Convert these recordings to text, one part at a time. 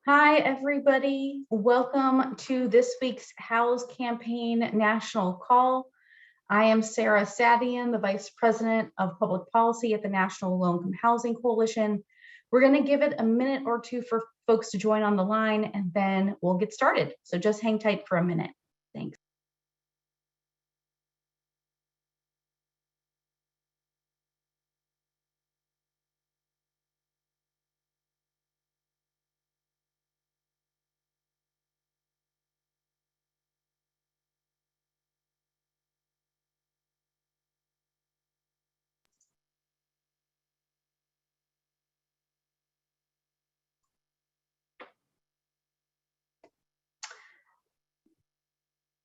Hi, everybody. Welcome to this week's HoUSed Campaign National Call. I am Sarah Sadian, the Vice President of Public Policy at the National Low-Income Housing Coalition. We're going to give it a minute or two for folks to join on the line, and then we'll get started. So just hang tight for a minute. Thanks.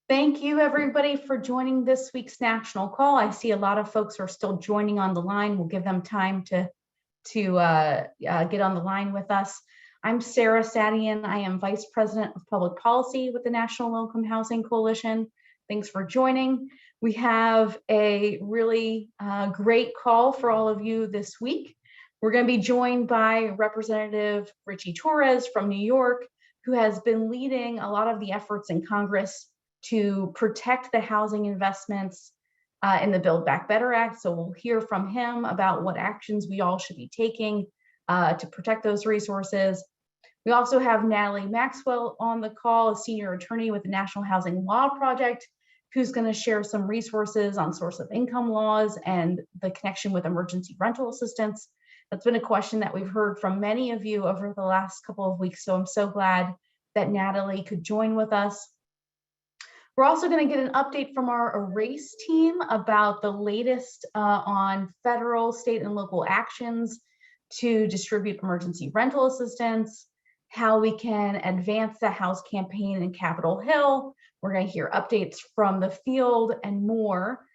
Thank you, everybody, for joining this week's national call. I see a lot of folks are still joining on the line. We'll give them time to get on the line with us. I'm Sarah Sadian. I am Vice President of Public Policy with the National Low-Income Housing Coalition. Thanks for joining. We have a really great call for all of you this week. We're going to be joined by Representative Richie Torres from New York, who has been leading a lot of the efforts in Congress to protect the housing investments in the Build Back Better Act. So we'll hear from him about what actions we all should be taking to protect those resources. We also have Natalie Maxwell on the call, a senior attorney with the National Housing Law Project, who's going to share some resources on source of income laws and the connection with emergency rental assistance. That's been a question that we've heard from many of you over the last couple of weeks. So I'm so glad that Natalie could join with us. We're also going to get an update from our Erase team about the latest on federal, state, and local actions to distribute emergency rental assistance, how we can advance the House campaign in Capitol Hill. We're going to hear updates from the field and more.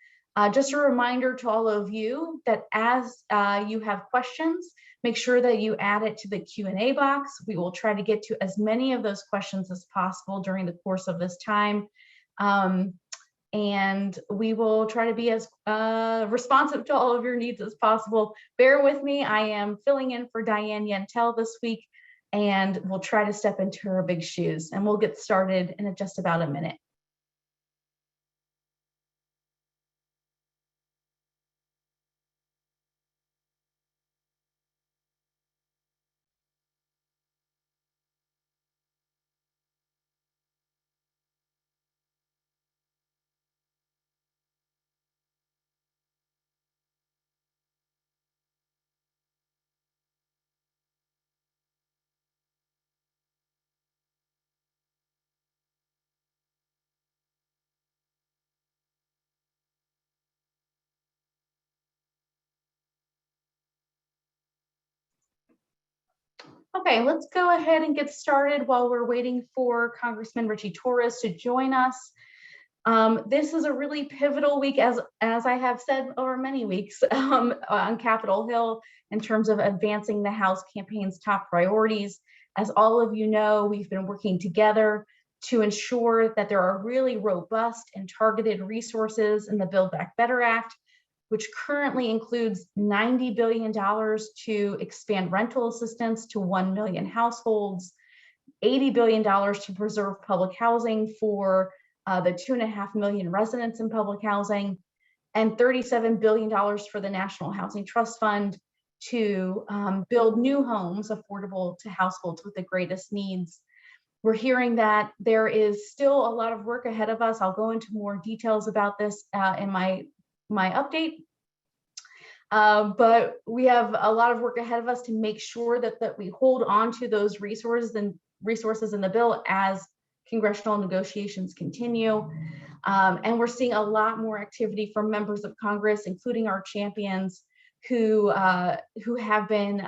Just a reminder to all of you that as you have questions, make sure that you add it to the Q&A box. We will try to get to as many of those questions as possible during the course of this time. And we will try to be as responsive to all of your needs as possible. Bear with me, I am filling in for Diane Yentel this week, and we'll try to step into her big shoes, and we'll get started in just about a minute. Okay, let's go ahead and get started while we're waiting for Congressman Richie Torres to join us. This is a really pivotal week, as I have said over many weeks, on Capitol Hill in terms of advancing the House campaign's top priorities. As all of you know, we've been working together to ensure that there are really robust and targeted resources in the Build Back Better Act, which currently includes $90 billion to expand rental assistance to 1 million households, $80 billion to preserve public housing for the 2.5 million residents in public housing, and $37 billion for the National Housing Trust Fund to build new homes affordable to households with the greatest needs. We're hearing that there is still a lot of work ahead of us. I'll go into more details about this in my update. But we have a lot of work ahead of us to make sure that we hold on to those resources in the bill as congressional negotiations continue. And we're seeing a lot more activity from members of Congress, including our champions who have been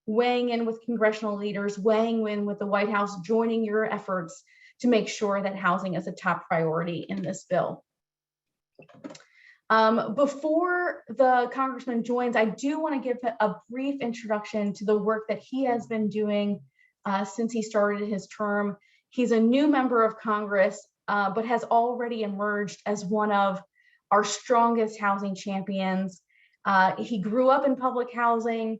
weighing in with congressional leaders, weighing in with the White House, joining your efforts to make sure that housing is a top priority in this bill. Before the congressman joins, I do want to give a brief introduction to the work that he has been doing since he started his term. He's a new member of Congress, but has already emerged as one of our strongest housing champions. He grew up in public housing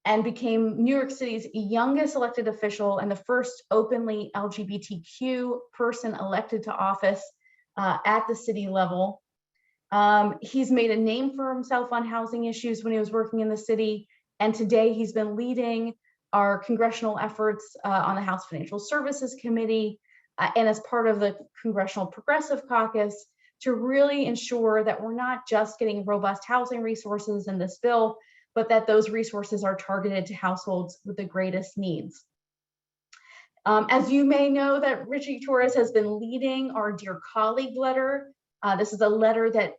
and became New York City's youngest elected official and the first openly LGBTQ person elected to office at the city level. He's made a name for himself on housing issues when he was working in the city, and today he's been leading our congressional efforts on the House Financial Services Committee and as part of the Congressional Progressive Caucus to really ensure that we're not just getting robust housing resources in this bill, but that those resources are targeted to households with the greatest needs. As you may know, that Richie Torres has been leading our Dear Colleague letter. This is a letter that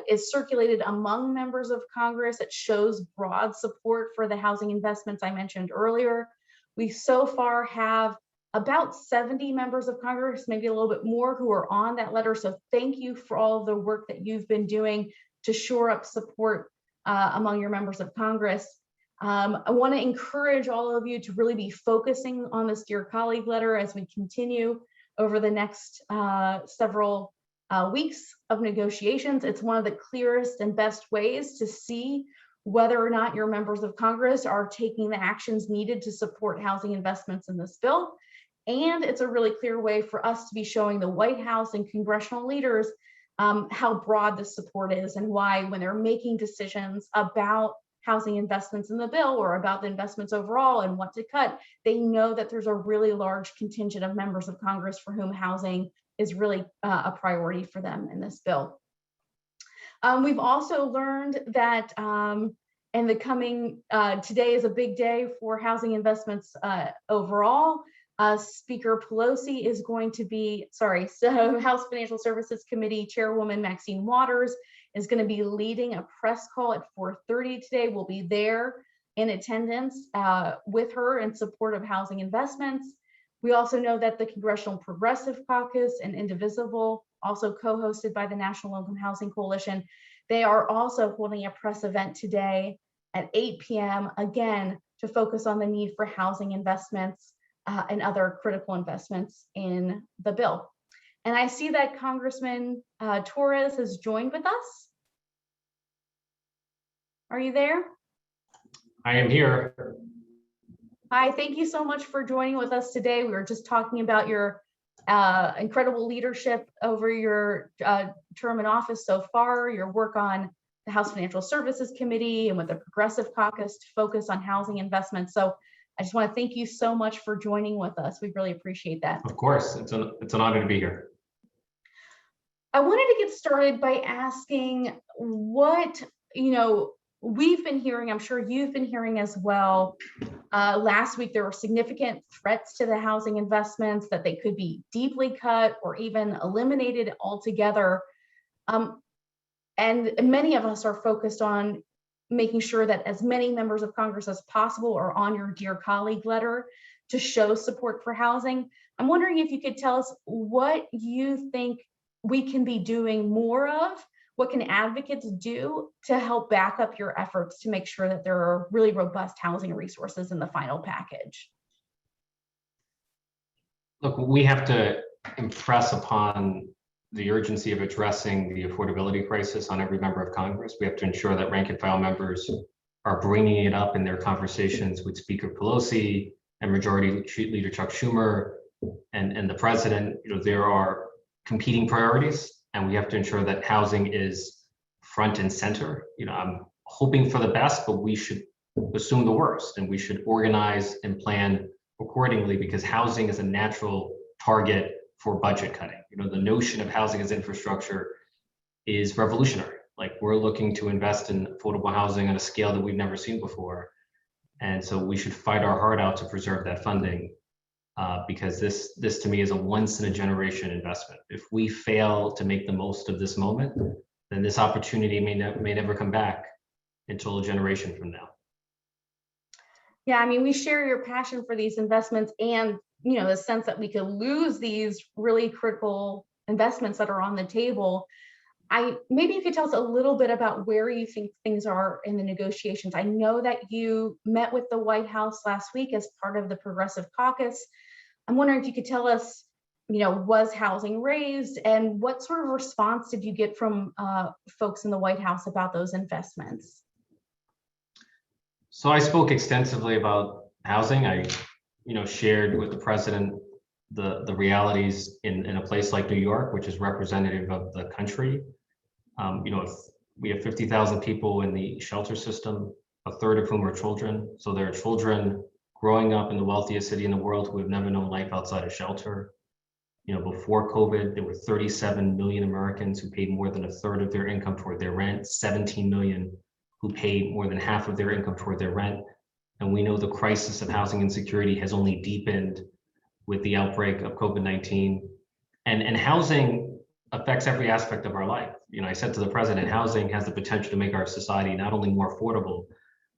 is circulated among members of Congress. It shows broad support for the housing investments I mentioned earlier. We so far have about 70 members of Congress, maybe a little bit more, who are on that letter. So thank you for all the work that you've been doing to shore up support among your members of Congress. I want to encourage all of you to really be focusing on this Dear Colleague letter as we continue over the next several weeks of negotiations. It's one of the clearest and best ways to see whether or not your members of Congress are taking the actions needed to support housing investments in this bill. And it's a really clear way for us to be showing the White House and congressional leaders how broad the support is and why, when they're making decisions about housing investments in the bill or about the investments overall and what to cut, they know that there's a really large contingent of members of Congress for whom housing is really a priority for them in this bill. We've also learned that in the coming, today is a big day for housing investments overall. Speaker Pelosi is going to be, so House Financial Services Committee Chairwoman Maxine Waters is going to be leading a press call at 4:30 today. We'll be there in attendance with her in support of housing investments. We also know that the Congressional Progressive Caucus and Indivisible, also co-hosted by the National Low Income Housing Coalition, they are also holding a press event today at 8 p.m. again to focus on the need for housing investments and other critical investments in the bill. And I see that Congressman Torres has joined with us. Are you there? I am here. Hi, thank you so much for joining with us today. We were just talking about your incredible leadership over your term in office so far, your work on the House Financial Services Committee and with the Progressive Caucus to focus on housing investments. So I just want to thank you so much for joining with us. We really appreciate that. Of course, it's an honor to be here. I wanted to get started by asking what, we've been hearing, I'm sure you've been hearing as well. Last week, there were significant threats to the housing investments that they could be deeply cut or even eliminated altogether. And many of us are focused on making sure that as many members of Congress as possible are on your Dear Colleague letter to show support for housing. I'm wondering if you could tell us what you think we can be doing more of. What can advocates do to help back up your efforts to make sure that there are really robust housing resources in the final package? Look, we have to impress upon the urgency of addressing the affordability crisis on every member of Congress. We have to ensure that rank and file members are bringing it up in their conversations with Speaker Pelosi and Majority Leader Chuck Schumer and the president. There are competing priorities, and we have to ensure that housing is front and center. I'm hoping for the best, but we should assume the worst, and we should organize and plan accordingly, because housing is a natural target for budget cutting. The notion of housing as infrastructure is revolutionary. Like, we're looking to invest in affordable housing on a scale that we've never seen before. And so we should fight our heart out to preserve that funding, because this to me is a once in a generation investment. If we fail to make the most of this moment, then this opportunity may never come back until a generation from now. Yeah, I mean, we share your passion for these investments and the sense that we could lose these really critical investments that are on the table. Maybe you could tell us a little bit about where you think things are in the negotiations. I know that you met with the White House last week as part of the Progressive Caucus. I'm wondering if you could tell us, was housing raised, and what sort of response did you get from folks in the White House about those investments? So I spoke extensively about housing. I, shared with the president the realities in a place like New York, which is representative of the country. If we have 50,000 people in the shelter system, a third of whom are children. So there are children growing up in the wealthiest city in the world who have never known life outside of shelter. Before COVID, there were 37 million Americans who paid more than a third of their income toward their rent, 17 million who paid more than half of their income toward their rent. And we know the crisis of housing insecurity has only deepened with the outbreak of COVID-19. And housing affects every aspect of our life. I said to the president, housing has the potential to make our society not only more affordable,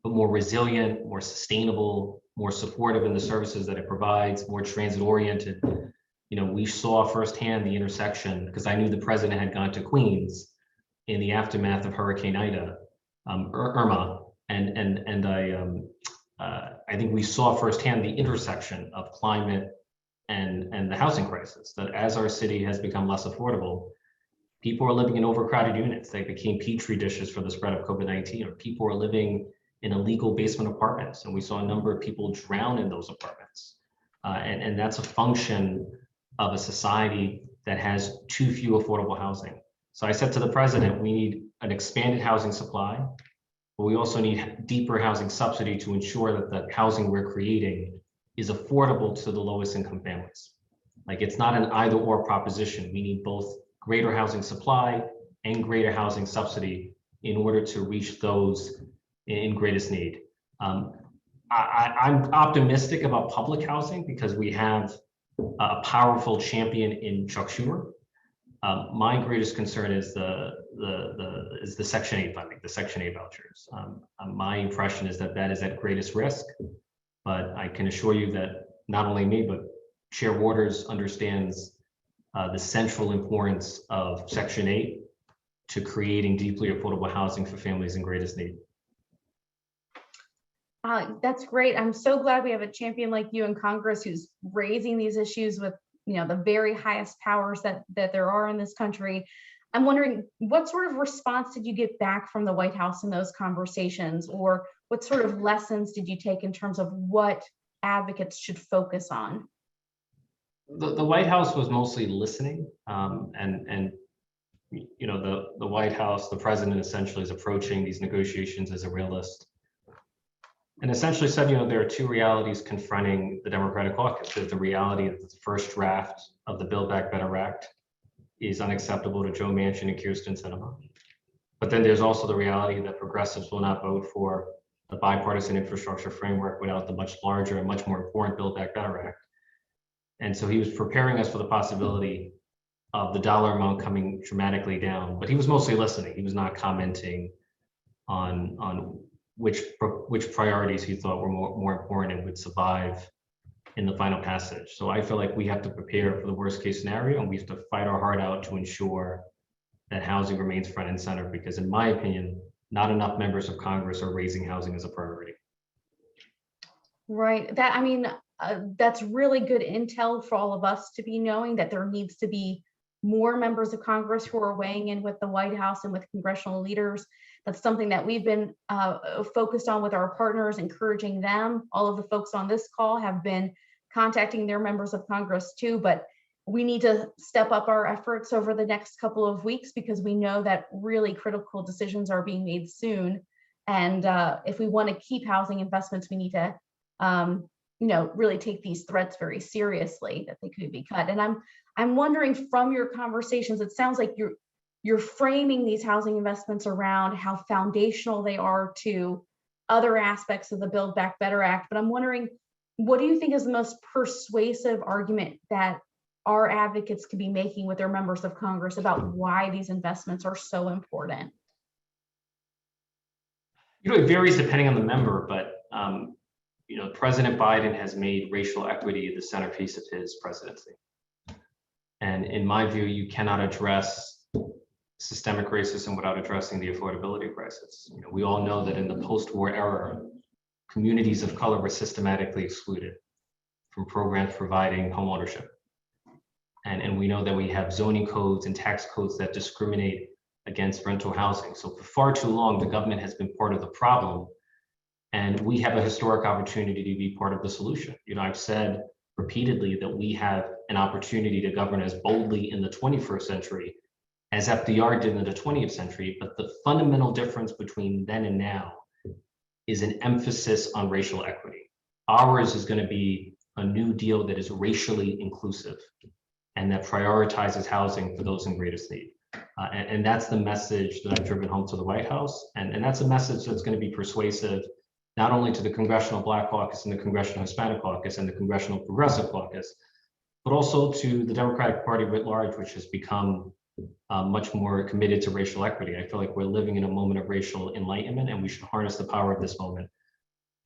but more resilient, more sustainable, more supportive in the services that it provides, more transit oriented. We saw firsthand the intersection, because I knew the president had gone to Queens in the aftermath of Hurricane Irma, and I think we saw firsthand the intersection of climate and the housing crisis. That as our city has become less affordable, people are living in overcrowded units. They became petri dishes for the spread of COVID-19, or people are living in illegal basement apartments, and we saw a number of people drown in those apartments, and that's a function of a society that has too few affordable housing. So I said to the president, we need an expanded housing supply, but we also need deeper housing subsidy to ensure that the housing we're creating is affordable to the lowest income families. Like, it's not an either or proposition. We need both greater housing supply and greater housing subsidy in order to reach those in greatest need. I'm optimistic about public housing because we have a powerful champion in Chuck Schumer. My greatest concern is the Section 8 funding, the Section 8 vouchers. My impression is that is at greatest risk, but I can assure you that not only me, but Chair Waters understands the central importance of Section 8 to creating deeply affordable housing for families in greatest need. That's great. I'm so glad we have a champion like you in Congress who's raising these issues with the very highest powers that there are in this country. I'm wondering, what sort of response did you get back from the White House in those conversations, or what sort of lessons did you take in terms of what advocates should focus on? The White House was mostly listening, and the White House, the president essentially is approaching these negotiations as a realist, and essentially said, there are two realities confronting the Democratic caucus. There's the reality that the first draft of the Build Back Better Act is unacceptable to Joe Manchin and Kyrsten Sinema. But then there's also the reality that progressives will not vote for the bipartisan infrastructure framework without the much larger and much more important Build Back Better Act. And so he was preparing us for the possibility of the dollar amount coming dramatically down, but he was mostly listening. He was not commenting on which priorities he thought were more important and would survive in the final passage. So I feel like we have to prepare for the worst case scenario, and we have to fight our heart out to ensure that housing remains front and center, because in my opinion, not enough members of Congress are raising housing as a priority. Right. That's really good intel for all of us to be knowing that there needs to be more members of Congress who are weighing in with the White House and with congressional leaders. That's something that we've been focused on with our partners, encouraging them. All of the folks on this call have been contacting their members of Congress too, but we need to step up our efforts over the next couple of weeks, because we know that really critical decisions are being made soon. And if we want to keep housing investments, we need to really take these threats very seriously, that they could be cut. And I'm wondering, from your conversations, it sounds like you're framing these housing investments around how foundational they are to other aspects of the Build Back Better Act. But I'm wondering, what do you think is the most persuasive argument that our advocates could be making with their members of Congress about why these investments are so important? It varies depending on the member, but President Biden has made racial equity the centerpiece of his presidency. And in my view, you cannot address systemic racism without addressing the affordability crisis. We all know that in the post-war era, communities of color were systematically excluded from programs providing homeownership. And we know that we have zoning codes and tax codes that discriminate against rental housing. So for far too long, the government has been part of the problem And we have a historic opportunity to be part of the solution. I've said repeatedly that we have an opportunity to govern as boldly in the 21st century as FDR did in the 20th century, but the fundamental difference between then and now is an emphasis on racial equity. Ours is going to be a new deal that is racially inclusive and that prioritizes housing for those in greatest need. And that's the message that I've driven home to the White House. And that's a message that's going to be persuasive, not only to the Congressional Black Caucus and the Congressional Hispanic Caucus and the Congressional Progressive Caucus, but also to the Democratic Party writ large, which has become much more committed to racial equity. I feel like we're living in a moment of racial enlightenment, and we should harness the power of this moment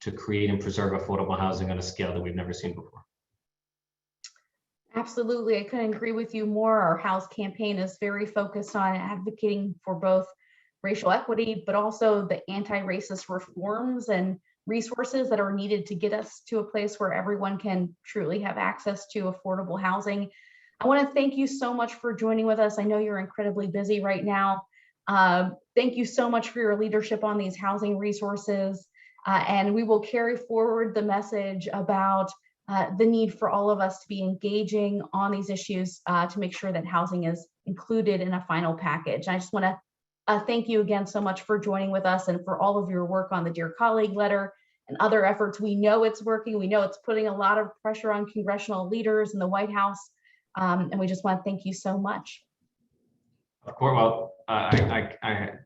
to create and preserve affordable housing on a scale that we've never seen before. Absolutely, I couldn't agree with you more. Our House campaign is very focused on advocating for both racial equity, but also the anti-racist reforms and resources that are needed to get us to a place where everyone can truly have access to affordable housing. I want to thank you so much for joining with us. I know you're incredibly busy right now. Thank you so much for your leadership on these housing resources. And we will carry forward the message about the need for all of us to be engaging on these issues to make sure that housing is included in a final package. I just want to thank you again so much for joining with us and for all of your work on the Dear Colleague letter and other efforts. We know it's working. We know it's putting a lot of pressure on congressional leaders in the White House. And we just want to thank you so much. Of course, well,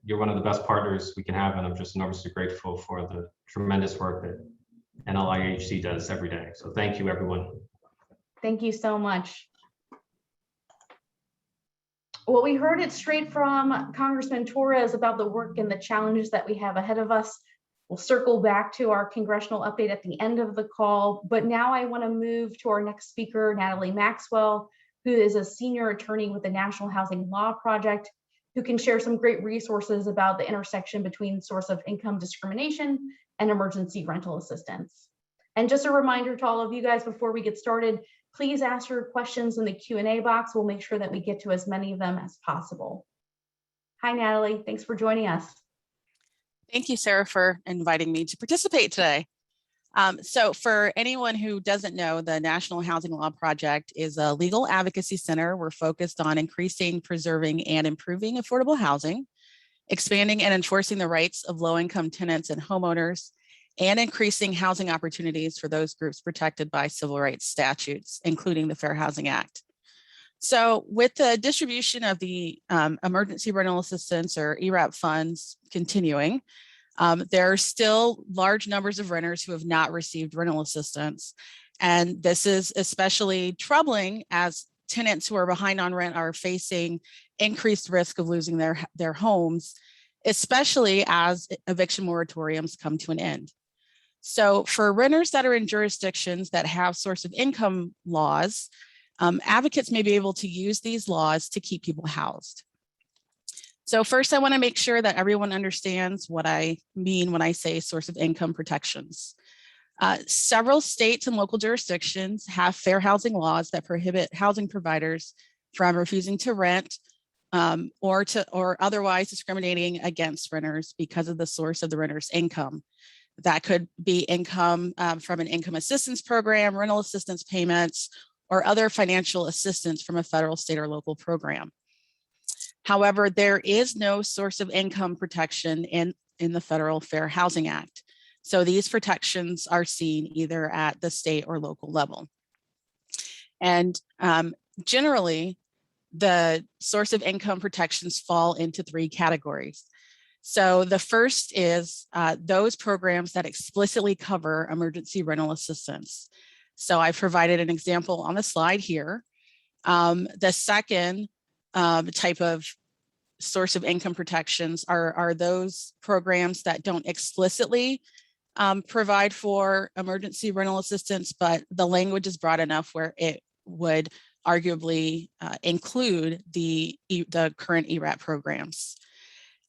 you're one of the best partners we can have, and I'm just enormously grateful for the tremendous work that NLIHC does every day. So thank you, everyone. Thank you so much. Well, we heard it straight from Congressman Torres about the work and the challenges that we have ahead of us. We'll circle back to our congressional update at the end of the call, but now I want to move to our next speaker, Natalie Maxwell, who is a senior attorney with the National Housing Law Project, who can share some great resources about the intersection between source of income discrimination and emergency rental assistance. And just a reminder to all of you guys before we get started, please ask your questions in the Q&A box. We'll make sure that we get to as many of them as possible. Hi, Natalie. Thanks for joining us. Thank you, Sarah, for inviting me to participate today. So for anyone who doesn't know, the National Housing Law Project is a legal advocacy center. We're focused on increasing, preserving, and improving affordable housing, expanding and enforcing the rights of low-income tenants and homeowners, and increasing housing opportunities for those groups protected by civil rights statutes, including the Fair Housing Act. So with the distribution of the emergency rental assistance or ERAP funds continuing, there are still large numbers of renters who have not received rental assistance. And this is especially troubling as tenants who are behind on rent are facing increased risk of losing their homes, especially as eviction moratoriums come to an end. So for renters that are in jurisdictions that have source of income laws, advocates may be able to use these laws to keep people housed. So first, I want to make sure that everyone understands what I mean when I say source of income protections. Several states and local jurisdictions have fair housing laws that prohibit housing providers from refusing to rent or otherwise discriminating against renters because of the source of the renter's income. That could be income from an income assistance program, rental assistance payments, or other financial assistance from a federal, state, or local program. However, there is no source of income protection in the Federal Fair Housing Act. So these protections are seen either at the state or local level. And generally, the source of income protections fall into three categories. So the first is those programs that explicitly cover emergency rental assistance. So I provided an example on the slide here. The second type of source of income protections are those programs that don't explicitly provide for emergency rental assistance, but the language is broad enough where it would arguably include the current ERAP programs.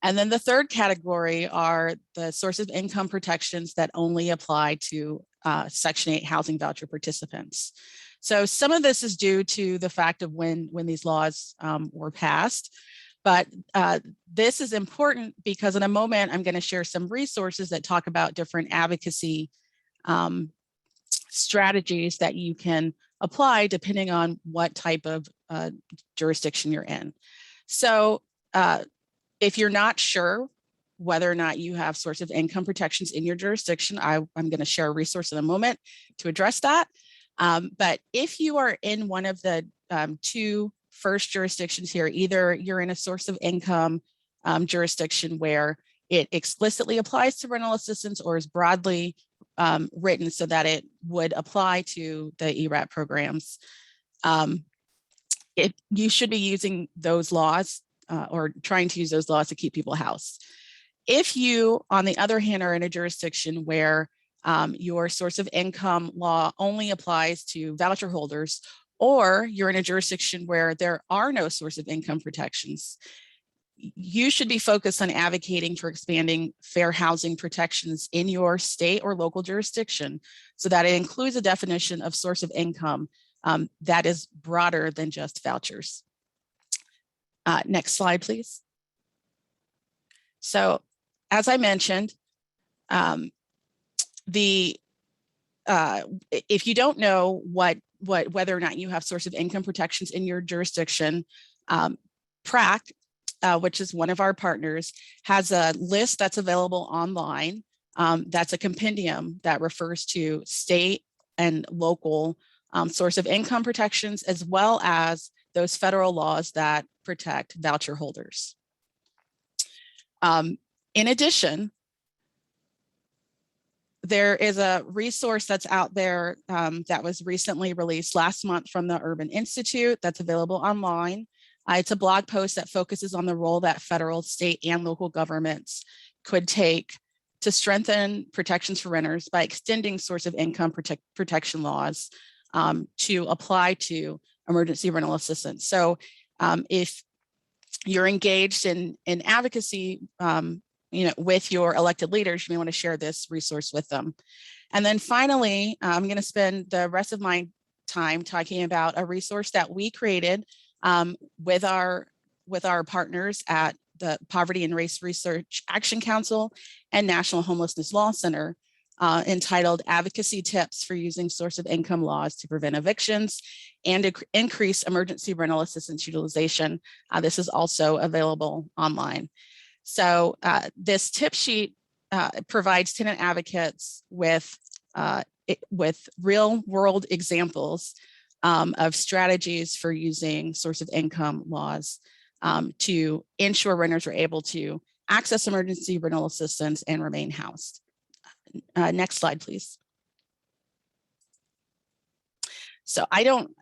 And then the third category are the source of income protections that only apply to Section 8 housing voucher participants. So some of this is due to the fact of when these laws were passed. But this is important because in a moment, I'm going to share some resources that talk about different advocacy strategies that you can apply depending on what type of jurisdiction you're in. So if you're not sure whether or not you have source of income protections in your jurisdiction, I'm going to share a resource in a moment to address that. But if you are in one of the two first jurisdictions here, either you're in a source of income jurisdiction where it explicitly applies to rental assistance or is broadly written so that it would apply to the ERAP programs, you should be using those laws or trying to use those laws to keep people housed. If you, on the other hand, are in a jurisdiction where your source of income law only applies to voucher holders, or you're in a jurisdiction where there are no source of income protections, you should be focused on advocating for expanding fair housing protections in your state or local jurisdiction so that it includes a definition of source of income that is broader than just vouchers. Next slide, please. So, as I mentioned, if you don't know whether or not you have source of income protections in your jurisdiction, PRAC, which is one of our partners, has a list that's available online. That's a compendium that refers to state and local source of income protections, as well as those federal laws that protect voucher holders. In addition, there is a resource that's out there that was recently released last month from the Urban Institute that's available online. It's a blog post that focuses on the role that federal, state, and local governments could take to strengthen protections for renters by extending source of income protection laws to apply to emergency rental assistance. So if you're engaged in advocacy with your elected leaders, you may want to share this resource with them. And then finally, I'm going to spend the rest of my time talking about a resource that we created with our partners at the Poverty and Race Research Action Council and National Homelessness Law Center, entitled Advocacy Tips for Using Source of Income Laws to Prevent Evictions and Increase Emergency Rental Assistance Utilization. This is also available online. So this tip sheet provides tenant advocates with real world examples of strategies for using source of income laws to ensure renters are able to access emergency rental assistance and remain housed. Next slide, please. So I don't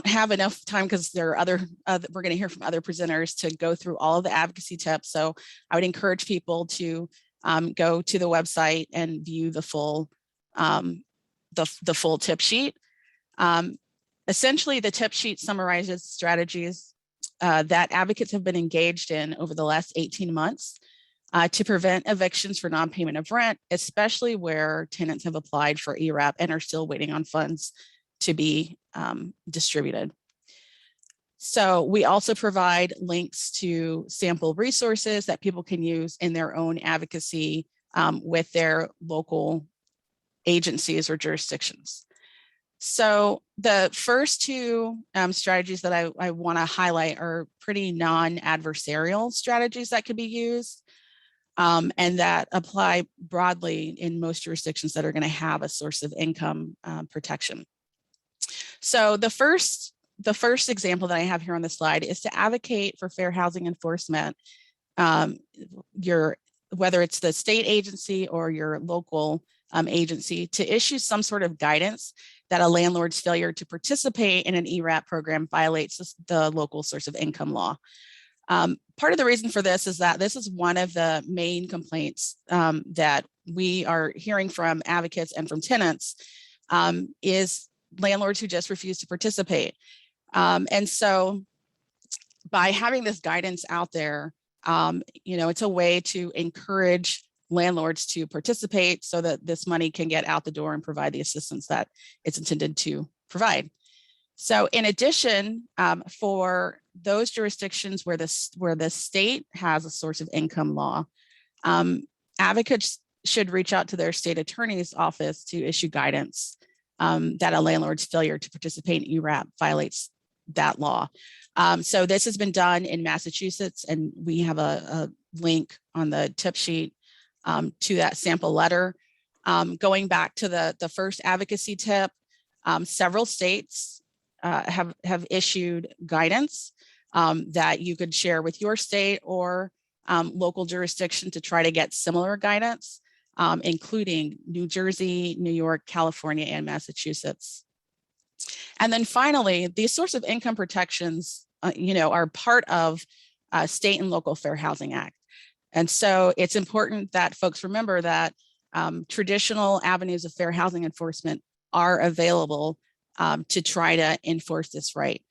have enough time because there are other, we're going to hear from other presenters to go through all of the advocacy tips. So I would encourage people to go to the website and view the full full tip sheet. Essentially, the tip sheet summarizes strategies that advocates have been engaged in over the last 18 months to prevent evictions for non-payment of rent, especially where tenants have applied for ERAP and are still waiting on funds to be distributed. So we also provide links to sample resources that people can use in their own advocacy with their local agencies or jurisdictions. So the first two strategies that I want to highlight are pretty non-adversarial strategies that could be used and that apply broadly in most jurisdictions that are going to have a source of income protection. So the first example that I have here on the slide is to advocate for fair housing enforcement. Whether it's the state agency or your local agency, to issue some sort of guidance that a landlord's failure to participate in an ERAP program violates the local source of income law. Part of the reason for this is that this is one of the main complaints that we are hearing from advocates and from tenants is landlords who just refuse to participate. And so by having this guidance out there, it's a way to encourage landlords to participate so that this money can get out the door and provide the assistance that it's intended to provide. So in addition, for those jurisdictions where the state has a source of income law, advocates should reach out to their state attorney's office to issue guidance that a landlord's failure to participate in ERAP violates that law. So this has been done in Massachusetts, and we have a link on the tip sheet to that sample letter. Going back to the first advocacy tip, several states have issued guidance that you could share with your state or local jurisdiction to try to get similar guidance, including New Jersey, New York, California, and Massachusetts. And then finally, these sorts of income protections, are part of State and Local Fair Housing Act. And so it's important that folks remember that traditional avenues of fair housing enforcement are available to try to enforce this right.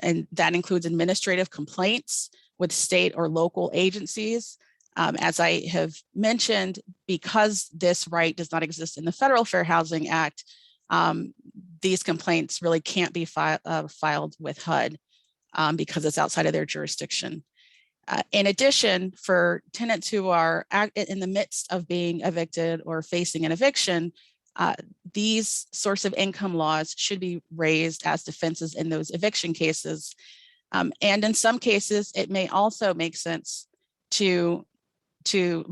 And that includes administrative complaints with state or local agencies. As I have mentioned, because this right does not exist in the Federal Fair Housing Act, these complaints really can't be filed with HUD because it's outside of their jurisdiction. In addition, for tenants who are in the midst of being evicted or facing an eviction, these source of income laws should be raised as defenses in those eviction cases. And in some cases, it may also make sense to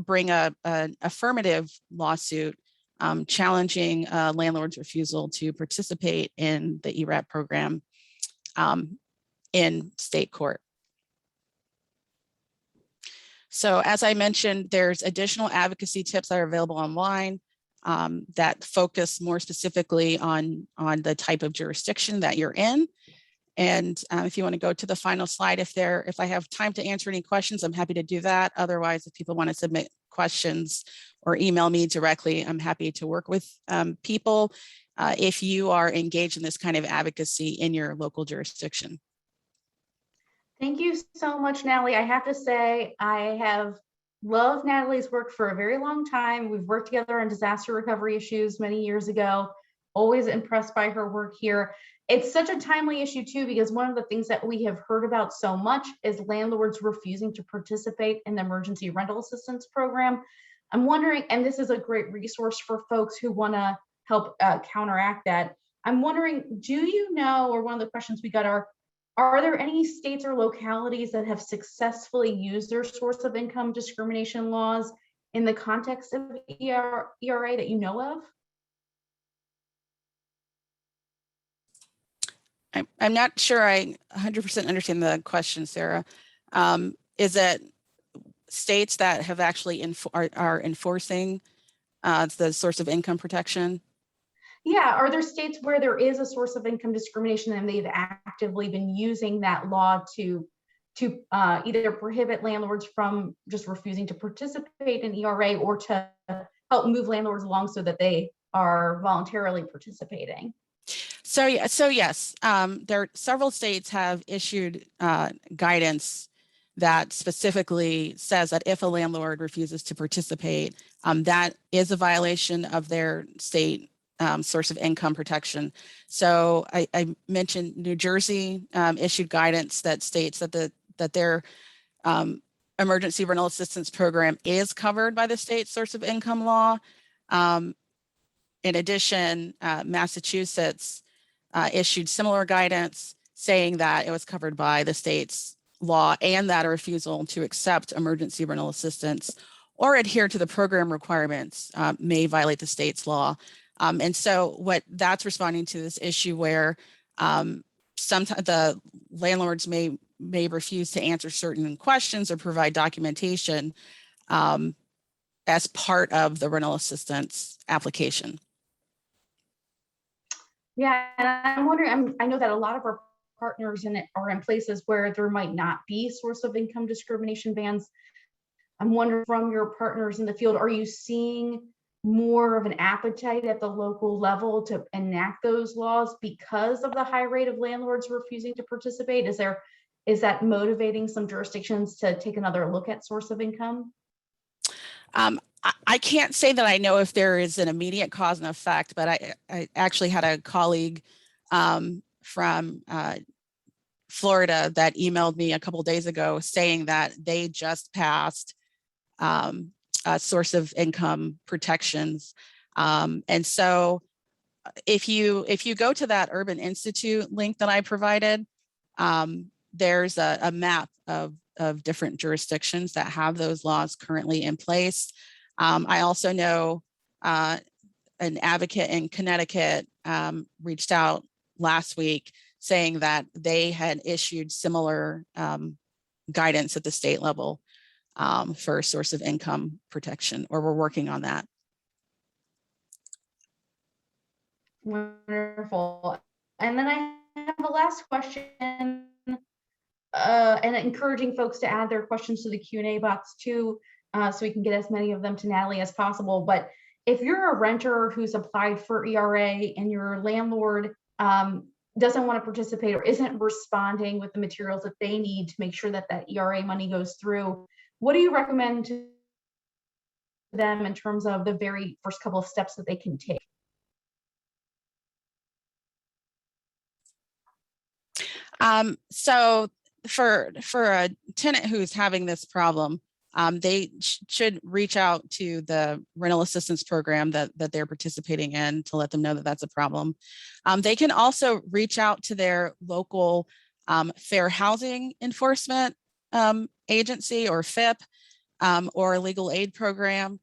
bring an affirmative lawsuit challenging a landlord's refusal to participate in the ERAP program in state court. So as I mentioned, there's additional advocacy tips that are available online that focus more specifically on the type of jurisdiction that you're in. And if you want to go to the final slide, if I have time to answer any questions, I'm happy to do that. Otherwise, if people want to submit questions or email me directly, I'm happy to work with people if you are engaged in this kind of advocacy in your local jurisdiction. Thank you so much, Natalie. I have to say, I have loved Natalie's work for a very long time. We've worked together on disaster recovery issues many years ago. Always impressed by her work here. It's such a timely issue too, because one of the things that we have heard about so much is landlords refusing to participate in the emergency rental assistance program. I'm wondering, and this is a great resource for folks who want to help counteract that. I'm wondering, do you know, or one of the questions we got are there any states or localities that have successfully used their source of income discrimination laws in the context of ERA that you know of? I'm not sure I 100% understand the question, Sarah. Is it states that have actually are enforcing the source of income protection? Yeah, are there states where there is a source of income discrimination and they've actively been using that law to either prohibit landlords from just refusing to participate in ERA or to help move landlords along so that they are voluntarily participating? So yes, several states have issued guidance that specifically says that if a landlord refuses to participate, that is a violation of their state source of income protection. So I mentioned New Jersey issued guidance that states that their emergency rental assistance program is covered by the state source of income law. In addition, Massachusetts issued similar guidance saying that it was covered by the state's law and that a refusal to accept emergency rental assistance or adhere to the program requirements may violate the state's law. And so what that's responding to this issue where sometimes the landlords may refuse to answer certain questions or provide documentation as part of the rental assistance application. Yeah, and I'm wondering, I know that a lot of our partners in it are in places where there might not be source of income discrimination bans. I'm wondering, from your partners in the field, are you seeing more of an appetite at the local level to enact those laws because of the high rate of landlords refusing to participate? Is that motivating some jurisdictions to take another look at source of income? I can't say that I know if there is an immediate cause and effect, but I actually had a colleague from Florida that emailed me a couple of days ago saying that they just passed source of income protections. And so if you go to that Urban Institute link that I provided, there's a map of different jurisdictions that have those laws currently in place. I also know an advocate in Connecticut reached out last week saying that they had issued similar guidance at the state level for source of income protection, or we're working on that. Wonderful. And then I have the last question, and encouraging folks to add their questions to the Q&A box too, so we can get as many of them to Natalie as possible. But if you're a renter who's applied for ERA and your landlord doesn't want to participate or isn't responding with the materials that they need to make sure that that ERA money goes through, what do you recommend to them in terms of the very first couple of steps that they can take? So for a tenant who's having this problem, they should reach out to the rental assistance program that they're participating in to let them know that that's a problem. They can also reach out to their local fair housing enforcement agency or FIP or a legal aid program.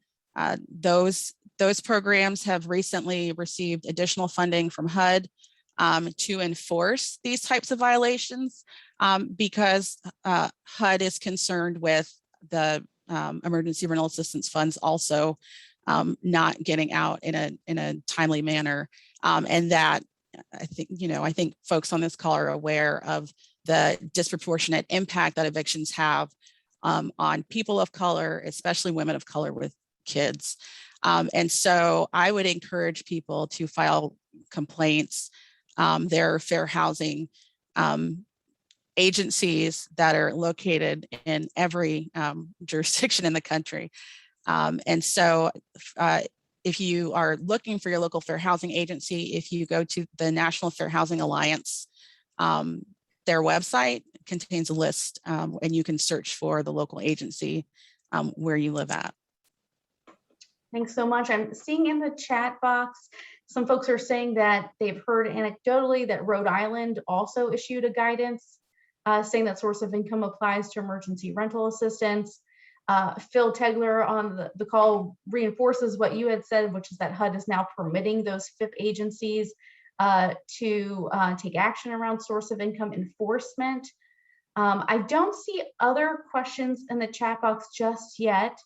Those programs have recently received additional funding from HUD to enforce these types of violations because HUD is concerned with the emergency rental assistance funds also not getting out in a timely manner, and that I think folks on this call are aware of the disproportionate impact that evictions have on people of color, especially women of color with kids. And so I would encourage people to file complaints. There are fair housing agencies that are located in every jurisdiction in the country. And so if you are looking for your local fair housing agency, if you go to the National Fair Housing Alliance, their website contains a list and you can search for the local agency where you live at. Thanks so much. I'm seeing in the chat box, some folks are saying that they've heard anecdotally that Rhode Island also issued a guidance saying that source of income applies to emergency rental assistance. Phil Tegler on the call reinforces what you had said, which is that HUD is now permitting those FIP agencies to take action around source of income enforcement. I don't see other questions in the chat box just yet,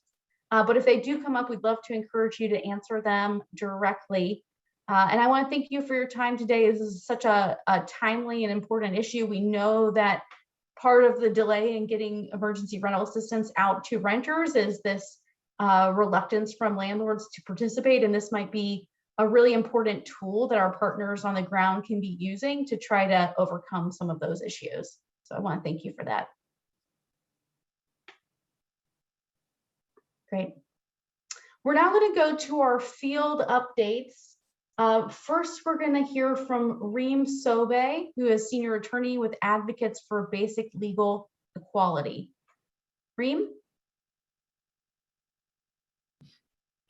but if they do come up, we'd love to encourage you to answer them directly. And I want to thank you for your time today. This is such a timely and important issue. We know that part of the delay in getting emergency rental assistance out to renters is this reluctance from landlords to participate. And this might be a really important tool that our partners on the ground can be using to try to overcome some of those issues. So I want to thank you for that. Great. We're now going to go to our field updates. First, we're going to hear from Reem Sobe, who is senior attorney with Advocates for Basic Legal Equality. Reem?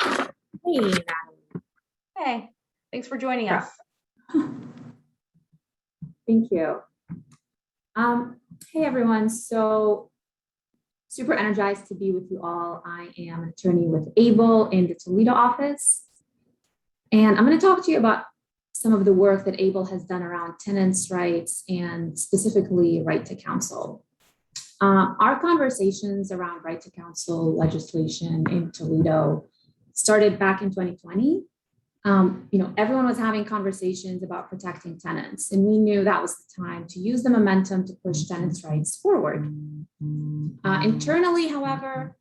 Hey, Natalie. Hey, thanks for joining us. Thank you. Hey, everyone. So super energized to be with you all. I am an attorney with ABLE in the Toledo office. And I'm going to talk to you about some of the work that ABLE has done around tenants' rights and specifically right to counsel. Our conversations around right to counsel legislation in Toledo started back in 2020. Everyone was having conversations about protecting tenants, and we knew that was the time to use the momentum to push tenants' rights forward. Internally, however,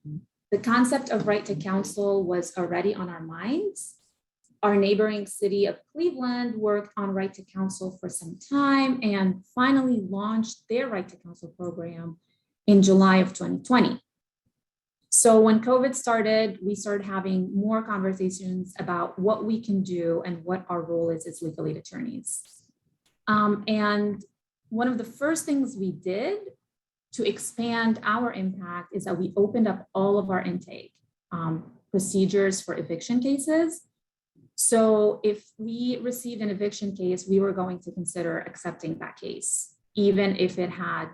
the concept of right to counsel was already on our minds. Our neighboring city of Cleveland worked on right to counsel for some time and finally launched their right to counsel program in July of 2020. So when COVID started, we started having more conversations about what we can do and what our role is as legal aid attorneys. And one of the first things we did to expand our impact is that we opened up all of our intake procedures for eviction cases. So if we received an eviction case, we were going to consider accepting that case, even if it had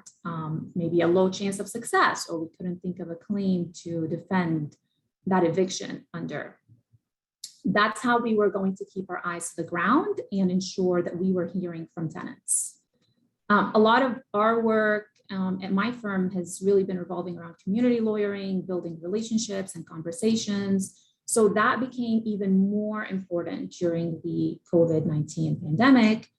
maybe a low chance of success, or we couldn't think of a claim to defend that eviction under. That's how we were going to keep our eyes to the ground and ensure that we were hearing from tenants. A lot of our work at my firm has really been revolving around community lawyering, building relationships and conversations. So that became even more important during the COVID-19 pandemic.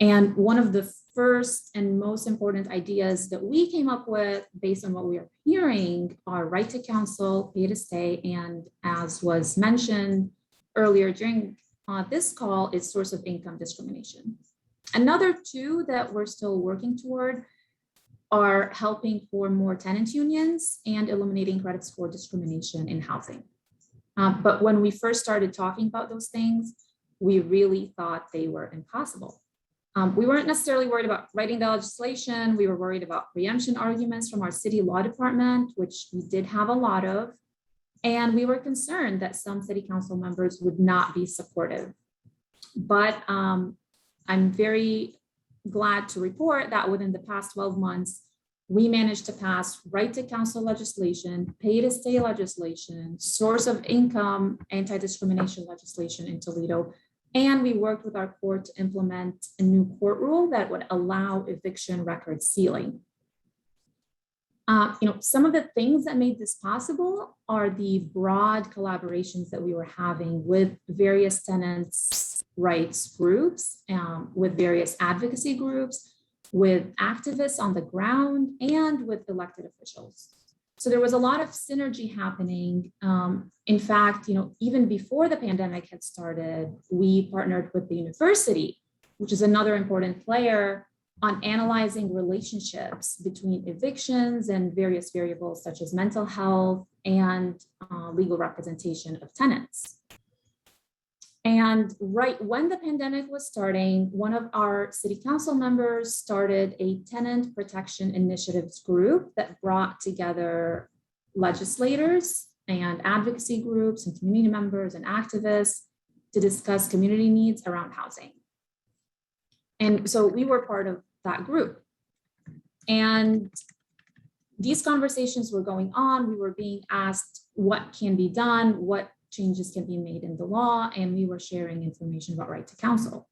And one of the first and most important ideas that we came up with based on what we are hearing are right to counsel, pay to stay, and as was mentioned earlier during this call, is source of income discrimination. Another two that we're still working toward are helping form more tenant unions and eliminating credit score discrimination in housing. But when we first started talking about those things, we really thought they were impossible. We weren't necessarily worried about writing the legislation. We were worried about preemption arguments from our city law department, which we did have a lot of. And we were concerned that some city council members would not be supportive. But I'm very glad to report that within the past 12 months, we managed to pass right to counsel legislation, pay to stay legislation, source of income anti-discrimination legislation in Toledo. And we worked with our court to implement a new court rule that would allow eviction record sealing. Some of the things that made this possible are the broad collaborations that we were having with various tenants' rights groups, with various advocacy groups, with activists on the ground, and with elected officials. So there was a lot of synergy happening. In fact, even before the pandemic had started, we partnered with the university, which is another important player, on analyzing relationships between evictions and various variables such as mental health and legal representation of tenants. And right when the pandemic was starting, one of our city council members started a tenant protection initiatives group that brought together legislators and advocacy groups and community members and activists to discuss community needs around housing. And so we were part of that group. And these conversations were going on. We were being asked what can be done, what changes can be made in the law, and we were sharing information about right to counsel.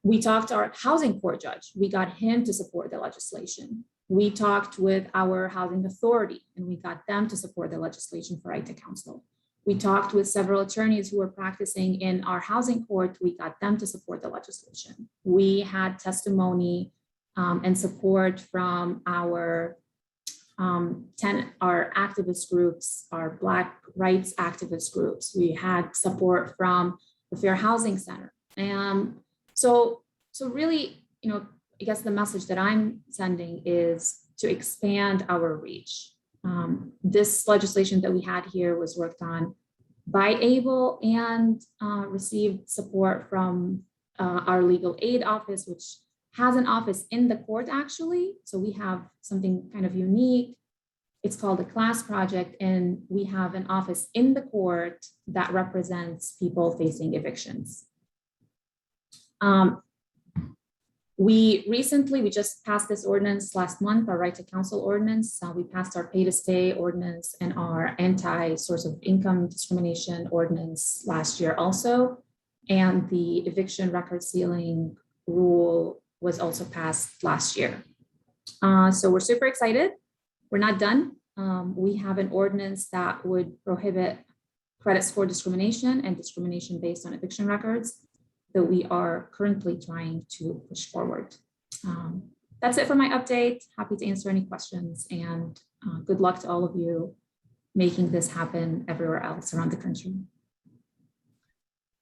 We talked to our housing court judge. We got him to support the legislation. We talked with our housing authority, and we got them to support the legislation for right to counsel. We talked with several attorneys who were practicing in our housing court. We got them to support the legislation. We had testimony and support from our our activist groups, our Black rights activist groups. We had support from the Fair Housing Center. And so really, I guess the message that I'm sending is to expand our reach. This legislation that we had here was worked on by ABLE and received support from our legal aid office, which has an office in the court actually. So we have something kind of unique. It's called a class project, and we have an office in the court that represents people facing evictions. We just passed this ordinance last month, our right to counsel ordinance. We passed our pay to stay ordinance and our anti-source of income discrimination ordinance last year also. And the eviction record sealing rule was also passed last year. So we're super excited. We're not done. We have an ordinance that would prohibit credit score discrimination and discrimination based on eviction records that we are currently trying to push forward. That's it for my update. Happy to answer any questions, and good luck to all of you making this happen everywhere else around the country.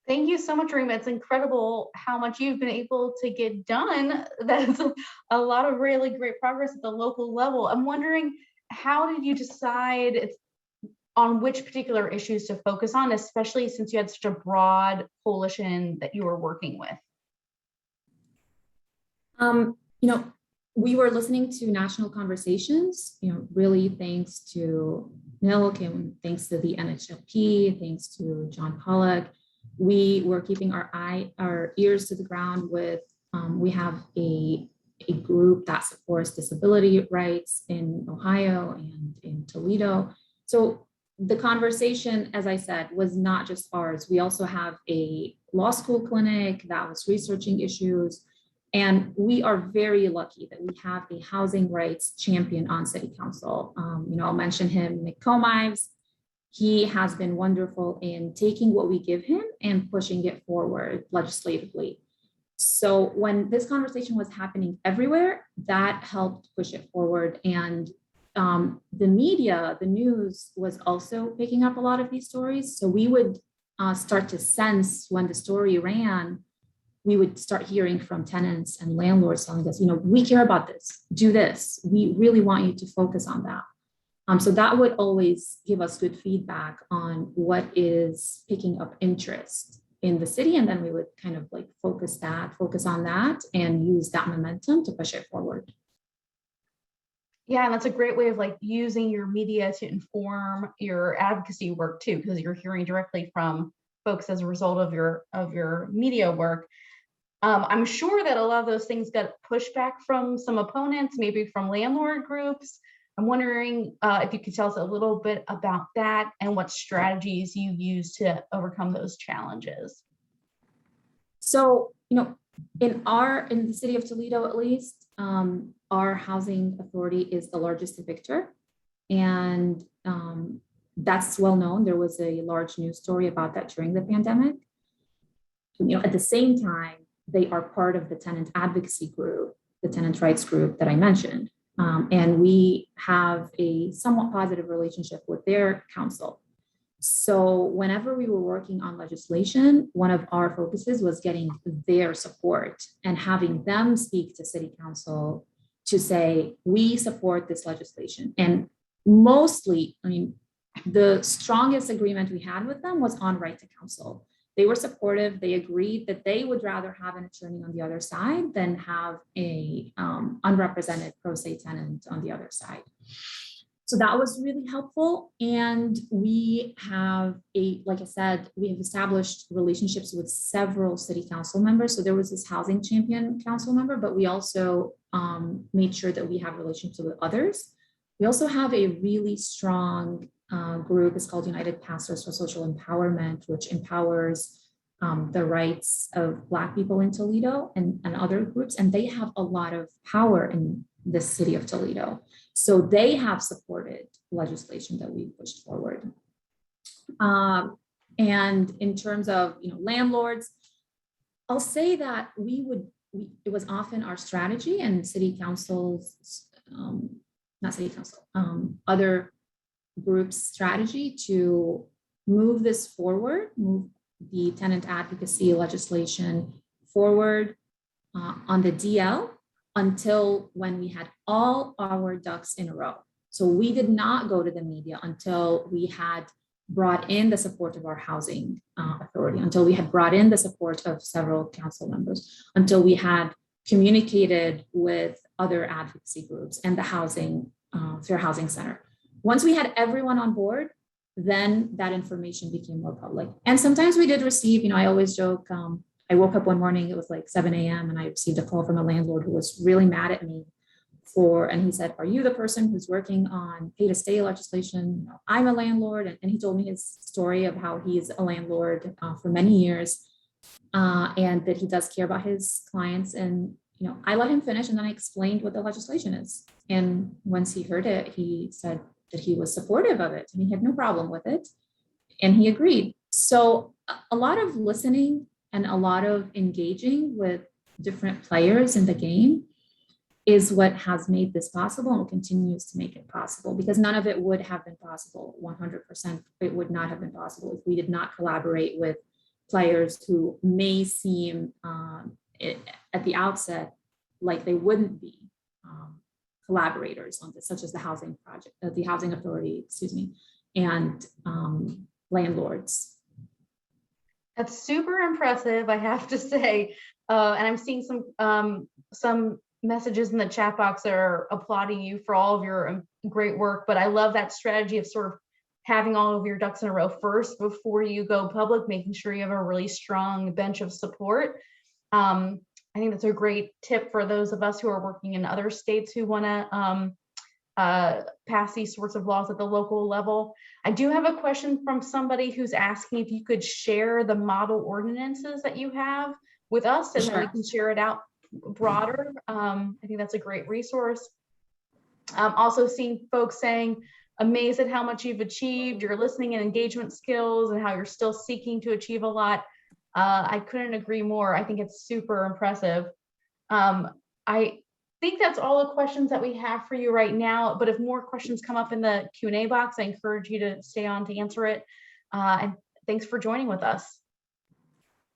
Thank you so much, Rima. It's incredible how much you've been able to get done. That's a lot of really great progress at the local level. I'm wondering, how did you decide on which particular issues to focus on, especially since you had such a broad coalition that you were working with? You know, we were listening to national conversations, you know, really thanks to Milk and thanks to the NHLP, thanks to John Pollock. We were keeping our ears to the ground with, we have a group that supports disability rights in Ohio and in Toledo. So the conversation, as I said, was not just ours. We also have a law school clinic that was researching issues. And we are very lucky that we have a housing rights champion on City Council. You know, I'll mention him, Nick Comives. He has been wonderful in taking what we give him and pushing it forward legislatively. So when this conversation was happening everywhere, that helped push it forward. And the media, the news was also picking up a lot of these stories. So we would start to sense when the story ran, we would start hearing from tenants and landlords telling us, you know, we care about this, do this. We really want you to focus on that. So that would always give us good feedback on what is picking up interest in the city. And then we would kind of like focus on that and use that momentum to push it forward. Yeah, and that's a great way of like using your media to inform your advocacy work too, because you're hearing directly from folks as a result of your media work. I'm sure that a lot of those things got pushback from some opponents, maybe from landlord groups. I'm wondering if you could tell us a little bit about that and what strategies you use to overcome those challenges. So, you know, in the city of Toledo, at least, our housing authority is the largest evictor, and that's well known. There was a large news story about that during the pandemic. You know, at the same time, they are part of the tenant advocacy group, the tenant rights group that I mentioned. And we have a somewhat positive relationship with their council. So whenever we were working on legislation, one of our focuses was getting their support and having them speak to city council to say, we support this legislation. And mostly, I mean, the strongest agreement we had with them was on right to counsel. They were supportive. They agreed that they would rather have an attorney on the other side than have a unrepresented pro se tenant on the other side. So that was really helpful. And we have like I said, we have established relationships with several city council members. So there was this housing champion council member, but we also made sure that we have relationships with others. We also have a really strong group. It's called United Pastors for Social Empowerment, which empowers the rights of Black people in Toledo and other groups. And they have a lot of power in the city of Toledo. So they have supported legislation that we pushed forward. And in terms of, you know, landlords, I'll say that it was often our strategy and city councils, not city council, other groups' strategy to move this forward, move the tenant advocacy legislation forward on the DL until when we had all our ducks in a row. So we did not go to the media until we had brought in the support of our housing authority, until we had brought in the support of several council members, until we had communicated with other advocacy groups and the Fair Housing Center. Once we had everyone on board, then that information became more public. And sometimes we did receive, you know, I always joke, I woke up one morning, it was like 7 a.m. and I received a call from a landlord who was really mad at me and he said, are you the person who's working on pay to stay legislation? You know, I'm a landlord. And he told me his story of how he's a landlord for many years and that he does care about his clients. And, you know, I let him finish and then I explained what the legislation is. And once he heard it, he said that he was supportive of it and he had no problem with it. And he agreed. So a lot of listening and a lot of engaging with different players in the game is what has made this possible and continues to make it possible, because none of it would have been possible 100%. It would not have been possible if we did not collaborate with players who may seem at the outset like they wouldn't be collaborators on this, such as the housing authority, and landlords. That's super impressive, I have to say. And I'm seeing some messages in the chat box that are applauding you for all of your great work. But I love that strategy of sort of having all of your ducks in a row first before you go public, making sure you have a really strong bench of support. I think that's a great tip for those of us who are working in other states who want to pass these sorts of laws at the local level. I do have a question from somebody who's asking if you could share the model ordinances that you have with us, and then we can share it out broader. I think that's a great resource. I'm also seeing folks saying, amazed at how much you've achieved, your listening and engagement skills, and how you're still seeking to achieve a lot. I couldn't agree more. I think it's super impressive. I think that's all the questions that we have for you right now, but if more questions come up in the Q&A box, I encourage you to stay on to answer it. And thanks for joining with us.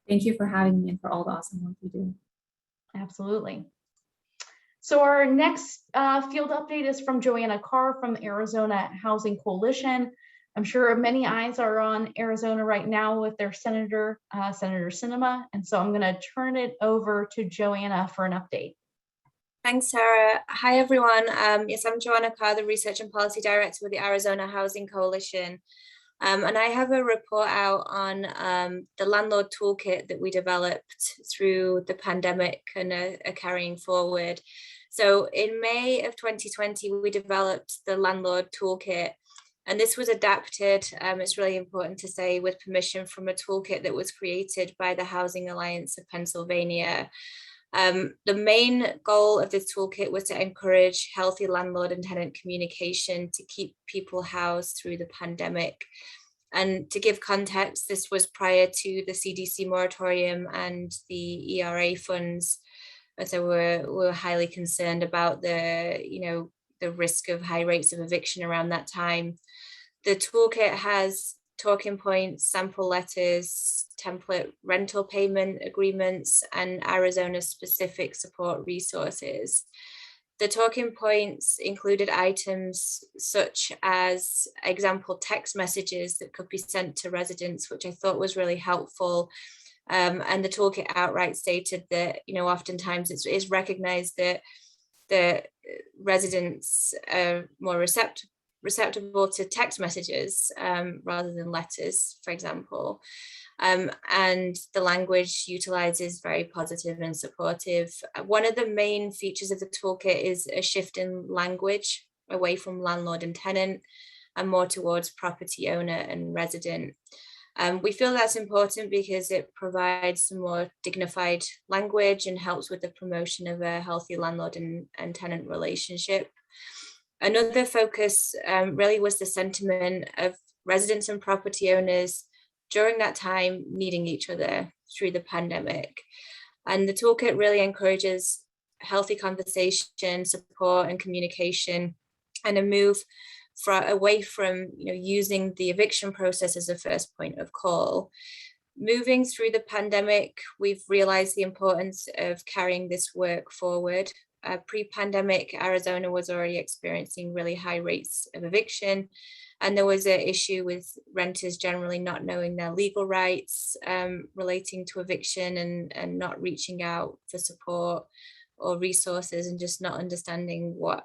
Thank you for having me and for all the awesome work you do. Absolutely. So our next field update is from Joanna Carr from the Arizona Housing Coalition. I'm sure many eyes are on Arizona right now with their Senator Sinema, and so I'm going to turn it over to Joanna for an update. Thanks, Sarah. Hi, everyone. Yes, I'm Joanna Carr, the Research and Policy Director with the Arizona Housing Coalition. And I have a report out on the Landlord Toolkit that we developed through the pandemic and are carrying forward. So in May of 2020, we developed the Landlord Toolkit, and this was adapted, it's really important to say, with permission from a toolkit that was created by the Housing Alliance of Pennsylvania. The main goal of this toolkit was to encourage healthy landlord and tenant communication to keep people housed through the pandemic. And to give context, this was prior to the CDC moratorium and the ERA funds. So we're highly concerned about the risk of high rates of eviction around that time. The toolkit has talking points, sample letters, template rental payment agreements, and Arizona-specific support resources. The talking points included items such as example text messages that could be sent to residents, which I thought was really helpful. And the toolkit outright stated that, oftentimes it's recognized that the residents are more receptible to text messages rather than letters, for example. And the language utilized is very positive and supportive. One of the main features of the toolkit is a shift in language away from landlord and tenant and more towards property owner and resident. We feel that's important because it provides some more dignified language and helps with the promotion of a healthy landlord and tenant relationship. Another focus really was the sentiment of residents and property owners during that time needing each other through the pandemic. And the toolkit really encourages healthy conversation, support, and communication, and a move away from using the eviction process as a first point of call. Moving through the pandemic, we've realized the importance of carrying this work forward. Pre-pandemic, Arizona was already experiencing really high rates of eviction, and there was an issue with renters generally not knowing their legal rights relating to eviction and not reaching out for support or resources, and just not understanding what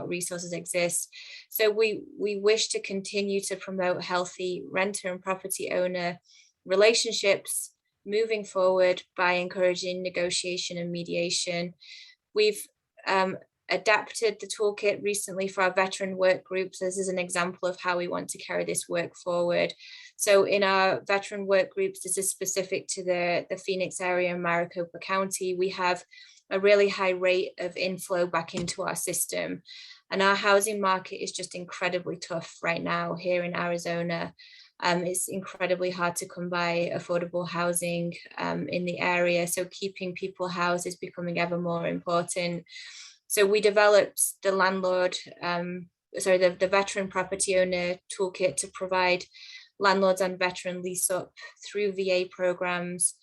resources exist. So we wish to continue to promote healthy renter and property owner relationships moving forward by encouraging negotiation and mediation. We've adapted the toolkit recently for our veteran work groups. This is an example of how we want to carry this work forward. So in our veteran work groups, this is specific to the Phoenix area and Maricopa County. We have a really high rate of inflow back into our system. And our housing market is just incredibly tough right now here in Arizona. It's incredibly hard to come by affordable housing in the area. So keeping people housed is becoming ever more important. So we developed the the veteran property owner toolkit to provide landlords and veteran lease up through VA programs.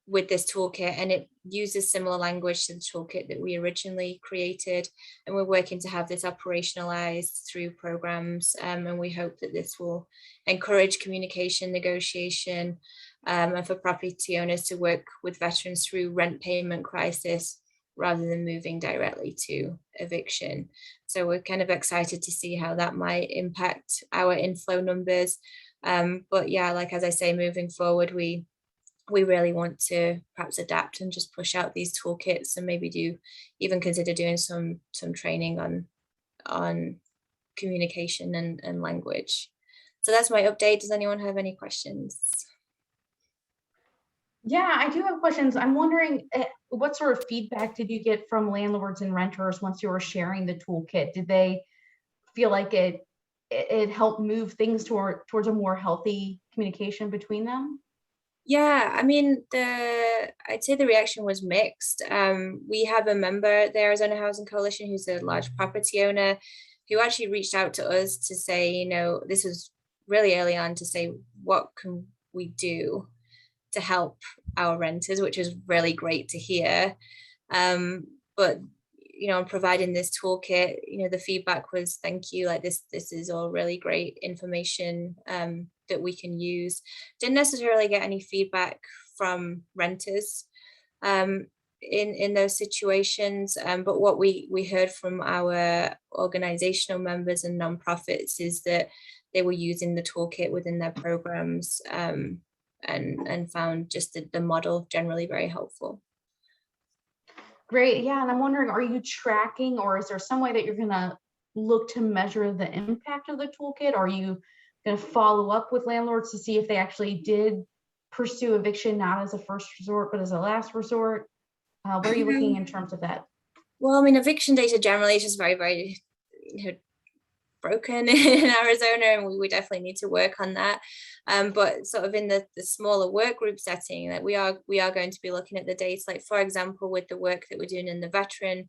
with this toolkit, and it uses similar language to the toolkit that we originally created, and we're working to have this operationalized through programs, and we hope that this will encourage communication, negotiation, and for property owners to work with veterans through rent payment crisis rather than moving directly to eviction. So we're kind of excited to see how that might impact our inflow numbers. But yeah, like as I say, moving forward, we really want to perhaps adapt and just push out these toolkits, and maybe even consider doing some training on communication and language. So that's my update. Does anyone have any questions? Yeah, I do have questions. I'm wondering what sort of feedback did you get from landlords and renters once you were sharing the toolkit? Did they feel like it helped move things towards a more healthy communication between them? Yeah, I mean, I'd say the reaction was mixed. We have a member at the Arizona Housing Coalition who's a large property owner who actually reached out to us to say, you know, this was really early on, to say, what can we do to help our renters, which is really great to hear. But you know, providing this toolkit, you know, the feedback was, thank you, like this is all really great information that we can use. Didn't necessarily get any feedback from renters in those situations, but what we heard from our organizational members and nonprofits is that they were using the toolkit within their programs, and found just the model generally very helpful. Great. Yeah. And I'm wondering, are you tracking, or is there some way that you're going to look to measure the impact of the toolkit? Are you going to follow up with landlords to see if they actually did pursue eviction, not as a first resort, but as a last resort? Where are you looking in terms of that? Well, I mean, eviction data generally is just very, very, you know, broken in Arizona, and we definitely need to work on that. But sort of in the smaller work group setting, that we are going to be looking at the data. Like, for example, with the work that we're doing in the veteran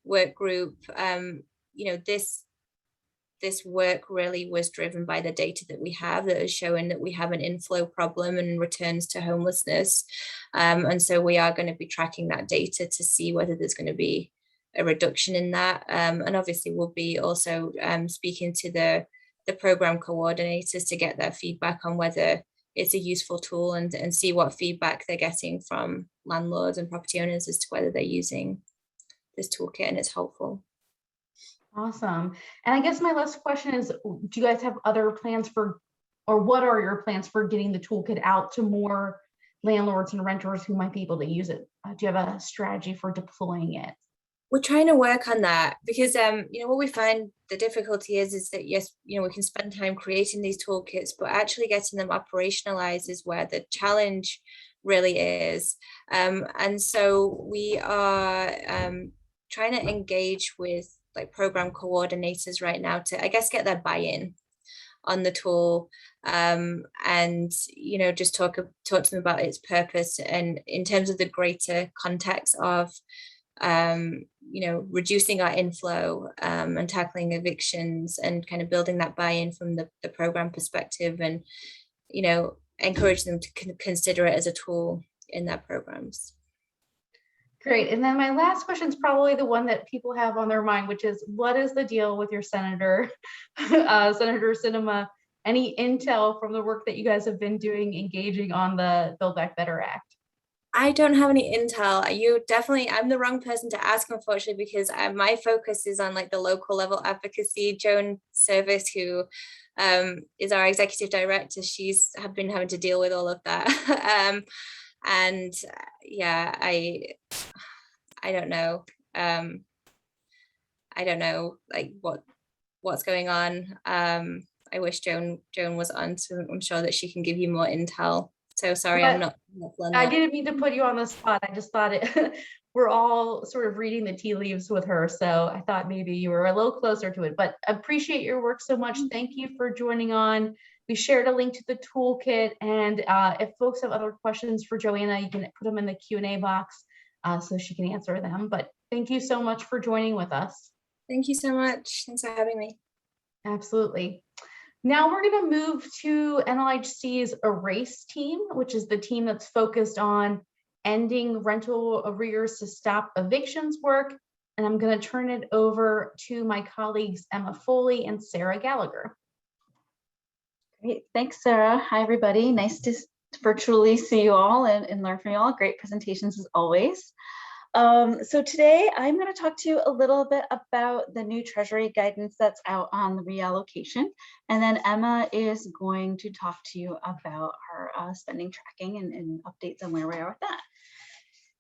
work group, you know, this work really was driven by the data that we have that is showing that we have an inflow problem and returns to homelessness. And so we are going to be tracking that data to see whether there's going to be a reduction in that. And obviously we'll be also speaking to the program coordinators to get their feedback on whether it's a useful tool, and see what feedback they're getting from landlords and property owners as to whether they're using this toolkit and it's helpful. Awesome. And I guess my last question is, do you guys have other plans for, or what are your plans for getting the toolkit out to more landlords and renters who might be able to use it? Do you have a strategy for deploying it? We're trying to work on that because, you know, what we find the difficulty is that, yes, you know, we can spend time creating these toolkits, but actually getting them operationalized is where the challenge really is. And so we are trying to engage with like program coordinators right now to, I guess, get their buy-in on the tool, and, you know, just talk to them about its purpose, and in terms of the greater context of, you know, reducing our inflow, and tackling evictions, and kind of building that buy-in from the program perspective, and, you know, encourage them to consider it as a tool in their programs. Great. And then my last question is probably the one that people have on their mind, which is, what is the deal with your senator, Senator Sinema? Any intel from the work that you guys have been doing engaging on the Build Back Better Act? I don't have any intel. I'm the wrong person to ask, unfortunately, because my focus is on like the local level advocacy. Joan Service, who is our executive director, she's been having to deal with all of that. And yeah, I don't know. I don't know like what's going on. I wish Joan was on, so I'm sure that she can give you more intel. So sorry, I'm not. I didn't mean to put you on the spot. I just thought we're all sort of reading the tea leaves with her. So I thought maybe you were a little closer to it, but appreciate your work so much. Thank you for joining on. We shared a link to the toolkit, and if folks have other questions for Joanna, you can put them in the Q&A box so she can answer them. But thank you so much for joining with us. Thank you so much. Thanks for having me. Absolutely. Now we're going to move to NLHC's Erase team, which is the team that's focused on ending rental arrears to stop evictions work. And I'm going to turn it over to my colleagues, Emma Foley and Sarah Gallagher. Great, thanks, Sarah. Hi, everybody. Nice to virtually see you all and learn from you all. Great presentations as always. So today I'm going to talk to you a little bit about the new Treasury guidance that's out on the reallocation. And then Emma is going to talk to you about our spending tracking and updates on where we are with that.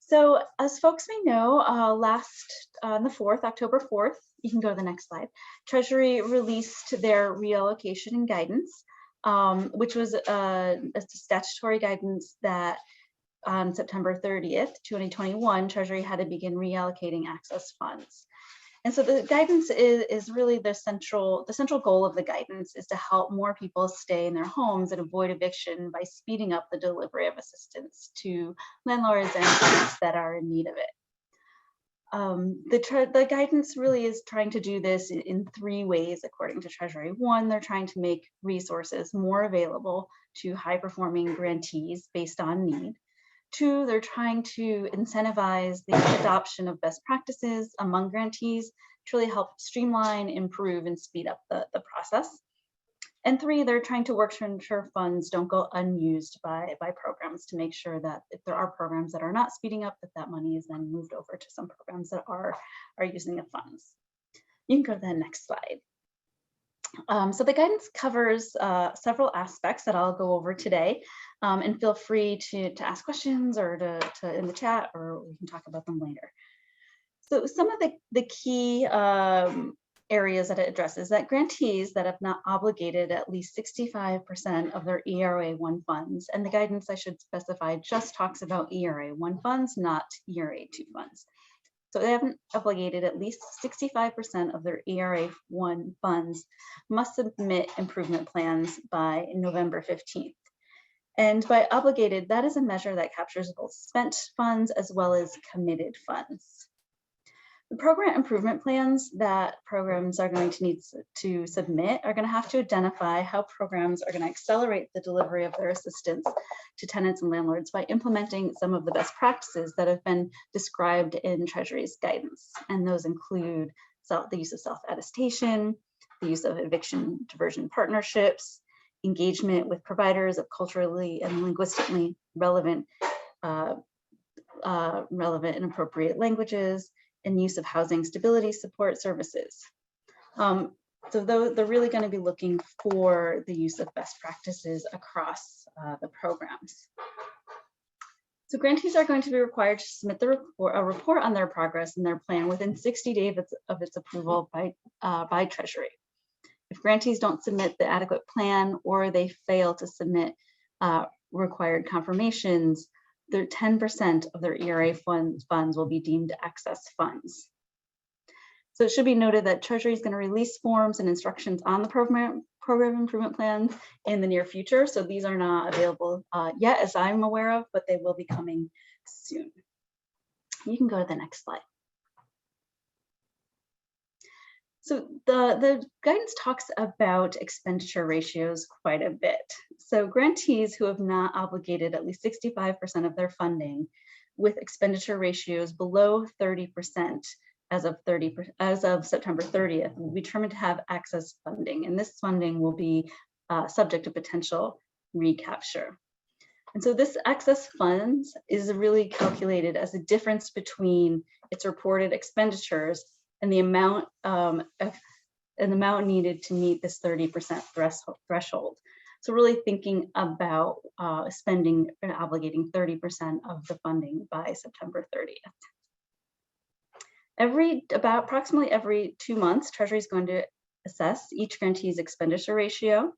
So as folks may know, on the 4th, October 4th, you can go to the next slide, Treasury released their reallocation and guidance, which was a statutory guidance that on September 30th, 2021, Treasury had to begin reallocating access funds. And so the guidance is really the central goal of the guidance is to help more people stay in their homes and avoid eviction by speeding up the delivery of assistance to landlords and tenants that are in need of it. The guidance really is trying to do this in 3 ways, according to Treasury. 1, they're trying to make resources more available to high-performing grantees based on need. 2, they're trying to incentivize the adoption of best practices among grantees to really help streamline, improve, and speed up the process. And 3, they're trying to work to ensure funds don't go unused by programs, to make sure that if there are programs that are not speeding up, that money is then moved over to some programs that are using the funds. You can go to the next slide. So the guidance covers several aspects that I'll go over today, and feel free to ask questions or to in the chat, or we can talk about them later. So some of the key areas that it addresses that grantees that have not obligated at least 65% of their ERA1 funds, and the guidance, I should specify, just talks about ERA1 funds, not ERA2 funds. So they haven't obligated at least 65% of their ERA1 funds must submit improvement plans by November 15th. And by obligated, that is a measure that captures both spent funds as well as committed funds. The program improvement plans that programs are going to need to submit are going to have to identify how programs are going to accelerate the delivery of their assistance to tenants and landlords by implementing some of the best practices that have been described in Treasury's guidance. And those include the use of self-attestation, the use of eviction diversion partnerships, engagement with providers of culturally and linguistically relevant and appropriate languages, and use of housing stability support services. So they're really going to be looking for the use of best practices across the programs. So grantees are going to be required to submit a report on their progress and their plan within 60 days of its approval by Treasury. If grantees don't submit the adequate plan, or they fail to submit required confirmations, their 10% of their ERA funds will be deemed excess funds. So it should be noted that Treasury is going to release forms and instructions on the program improvement plans in the near future. So these are not available yet, as I'm aware of, but they will be coming soon. You can go to the next slide. So the guidance talks about expenditure ratios quite a bit. So grantees who have not obligated at least 65% of their funding with expenditure ratios below 30% as of September 30th will be determined to have excess funding, and this funding will be subject to potential recapture. And so this excess funds is really calculated as a difference between its reported expenditures and the amount needed to meet this 30% threshold. So really thinking about spending and obligating 30% of the funding by September 30th. Approximately every 2 months, Treasury is going to assess each grantee's expenditure ratio,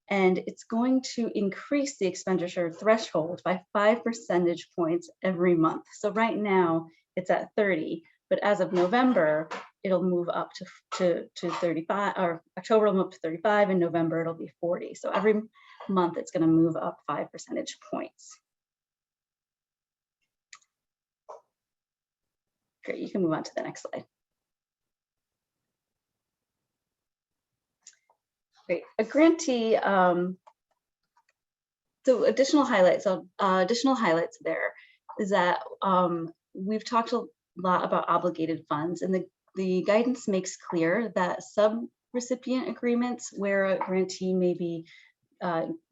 and it's going to increase the expenditure threshold by 5 percentage points every month. So right now it's at 30. But as of November, it'll move up to 35, or October will move up to 35, and November it'll be 40. So every month it's going to move up 5 percentage points. Great, you can move on to the next slide. Great, a grantee. So additional highlights there is that we've talked a lot about obligated funds, and the guidance makes clear that sub-recipient agreements where a grantee may be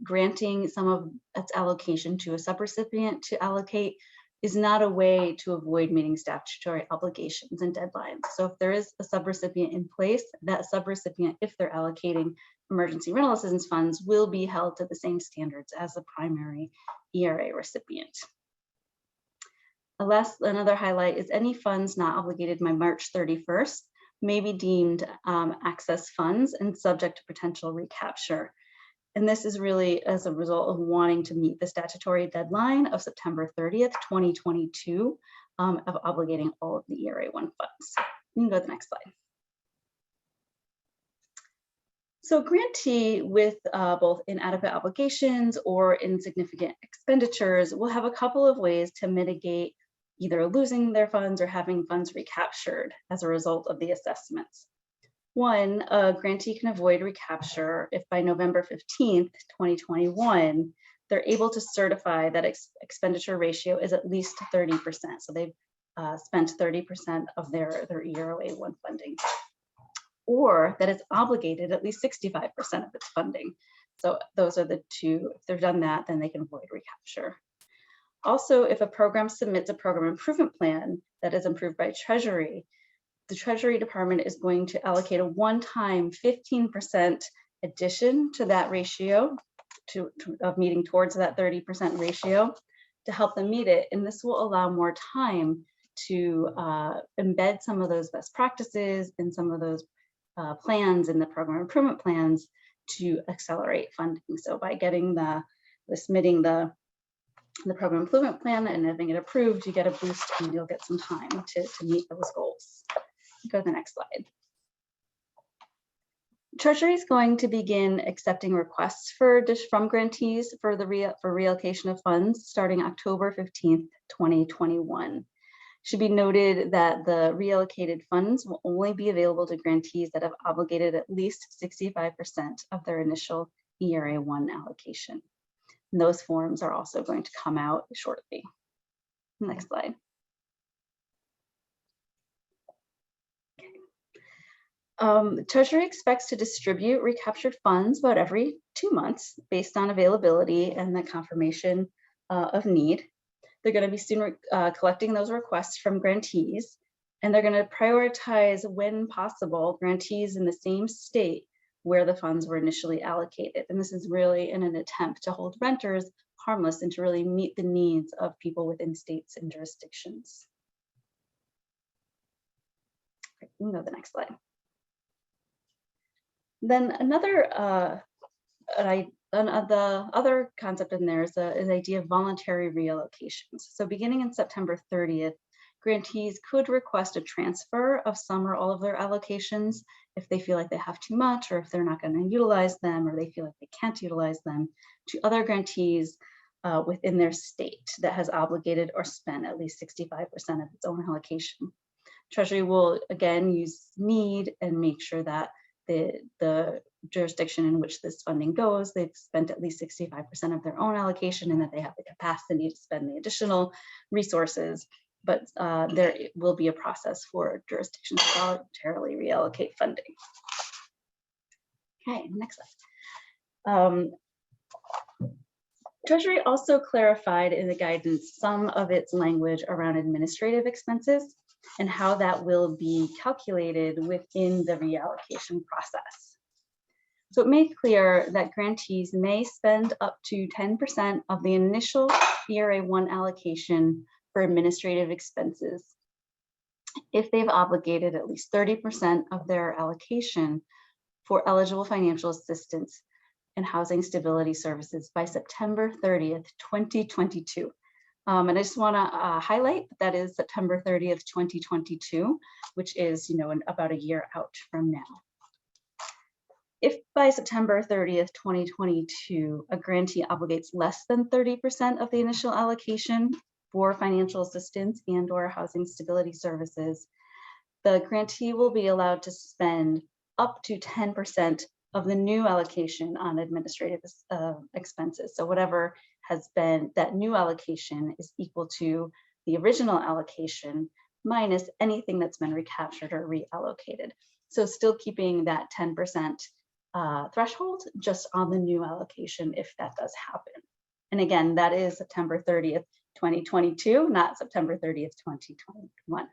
granting some of its allocation to a subrecipient to allocate is not a way to avoid meeting statutory obligations and deadlines. So if there is a subrecipient in place, that subrecipient, if they're allocating emergency rental assistance funds, will be held to the same standards as the primary ERA recipient. Another highlight is any funds not obligated by March 31st may be deemed access funds and subject to potential recapture. And this is really as a result of wanting to meet the statutory deadline of September 30th, 2022 of obligating all of the ERA 1 funds. You can go to the next slide. So grantee with both inadequate obligations or insignificant expenditures will have a couple of ways to mitigate either losing their funds or having funds recaptured as a result of the assessments. One, a grantee can avoid recapture if by November 15th, 2021, they're able to certify that expenditure ratio is at least 30%. So they've spent 30% of their ERA 1 funding, or that it's obligated at least 65% of its funding. So those are the two. If they've done that, then they can avoid recapture. Also, if a program submits a program improvement plan that is approved by Treasury, the Treasury Department is going to allocate a one-time 15% addition to that ratio of meeting towards that 30% ratio to help them meet it. And this will allow more time to embed some of those best practices and some of those plans in the program improvement plans to accelerate funding. So by getting submitting the program improvement plan and having it approved, you get a boost and you'll get some time to meet those goals. Go to the next slide. Treasury is going to begin accepting requests from grantees for reallocation of funds starting October 15th, 2021. Should be noted that the reallocated funds will only be available to grantees that have obligated at least 65% of their initial ERA 1 allocation. And those forms are also going to come out shortly. Next slide. Treasury expects to distribute recaptured funds about every 2 months based on availability and the confirmation of need. They're going to be soon collecting those requests from grantees, and they're going to prioritize, when possible, grantees in the same state where the funds were initially allocated. And this is really in an attempt to hold renters harmless and to really meet the needs of people within states and jurisdictions. Okay, we can go to the next slide. Then the other concept in there is the idea of voluntary relocations. So beginning in September 30th, grantees could request a transfer of some or all of their allocations if they feel like they have too much, or if they're not going to utilize them, or they feel like they can't utilize them, to other grantees within their state that has obligated or spent at least 65% of its own allocation. Treasury will again use need and make sure that the jurisdiction in which this funding goes, they've spent at least 65% of their own allocation and that they have the capacity to spend the additional resources. But there will be a process for jurisdictions to voluntarily reallocate funding. Okay, next slide. Treasury also clarified in the guidance some of its language around administrative expenses and how that will be calculated within the reallocation process. So it made clear that grantees may spend up to 10% of the initial ERA 1 allocation for administrative expenses if they've obligated at least 30% of their allocation for eligible financial assistance and housing stability services by September 30th, 2022. And I just want to highlight that is September 30th, 2022, which is, about a year out from now. If by September 30th, 2022, a grantee obligates less than 30% of the initial allocation for financial assistance and/or housing stability services, the grantee will be allowed to spend up to 10% of the new allocation on administrative expenses. So whatever has been, that new allocation is equal to the original allocation minus anything that's been recaptured or reallocated. So still keeping that 10% threshold just on the new allocation if that does happen. And again, that is September 30th, 2022, not September 30th, 2021.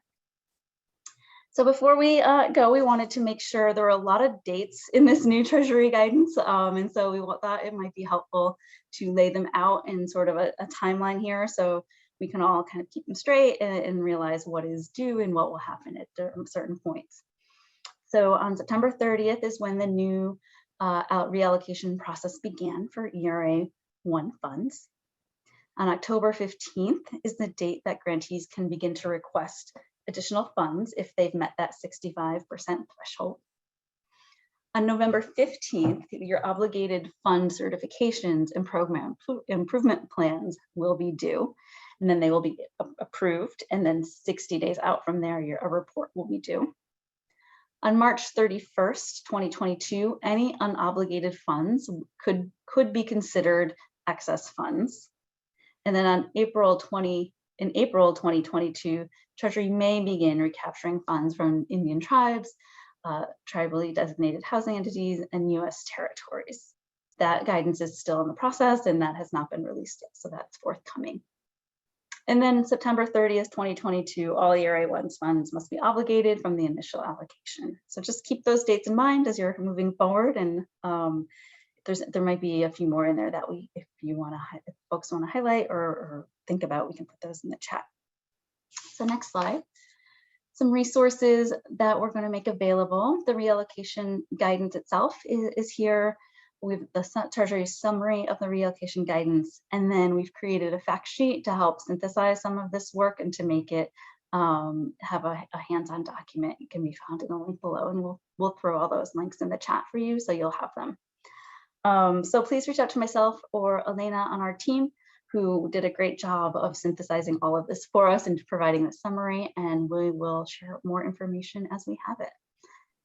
So before we go, we wanted to make sure there were a lot of dates in this new Treasury guidance. And so we thought it might be helpful to lay them out in sort of a timeline here so we can all kind of keep them straight and realize what is due and what will happen at certain points. So on September 30th is when the new reallocation process began for ERA 1 funds. On October 15th is the date that grantees can begin to request additional funds if they've met that 65% threshold. On November 15th, your obligated fund certifications and program improvement plans will be due, and then they will be approved, and then 60 days out from there, a report will be due. On March 31st, 2022, any unobligated funds could be considered excess funds. And then on April 2022, Treasury may begin recapturing funds from Indian tribes, tribally designated housing entities, and US territories. That guidance is still in the process and that has not been released yet, so that's forthcoming. And then September 30th, 2022, all ERA 1 funds must be obligated from the initial allocation. So just keep those dates in mind as you're moving forward, and there might be a few more in there that if folks want to highlight or think about, we can put those in the chat. So next slide. Some resources that we're going to make available. The reallocation guidance itself is here. We've the Treasury summary of the reallocation guidance, and then we've created a fact sheet to help synthesize some of this work and to make it have a hands-on document. It can be found in the link below, and we'll throw all those links in the chat for you so you'll have them. So please reach out to myself or Elena on our team, who did a great job of synthesizing all of this for us and providing the summary, and we will share more information as we have it.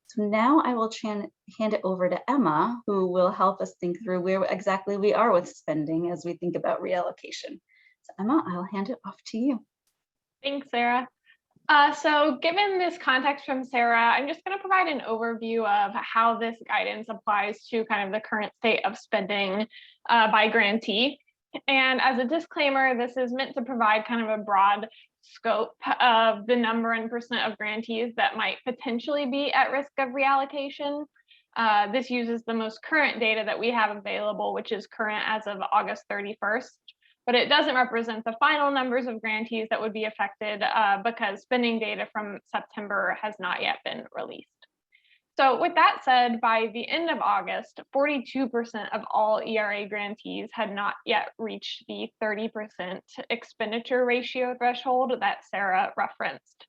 So now I will hand it over to Emma, who will help us think through where exactly we are with spending as we think about reallocation. So Emma, I'll hand it off to you. Thanks, Sarah. So given this context from Sarah, I'm just going to provide an overview of how this guidance applies to kind of the current state of spending by grantee. And as a disclaimer, this is meant to provide kind of a broad scope of the number and percent of grantees that might potentially be at risk of reallocation. This uses the most current data that we have available, which is current as of August 31st. But it doesn't represent the final numbers of grantees that would be affected because spending data from September has not yet been released. So with that said, by the end of August, 42% of all ERA grantees had not yet reached the 30% expenditure ratio threshold that Sarah referenced.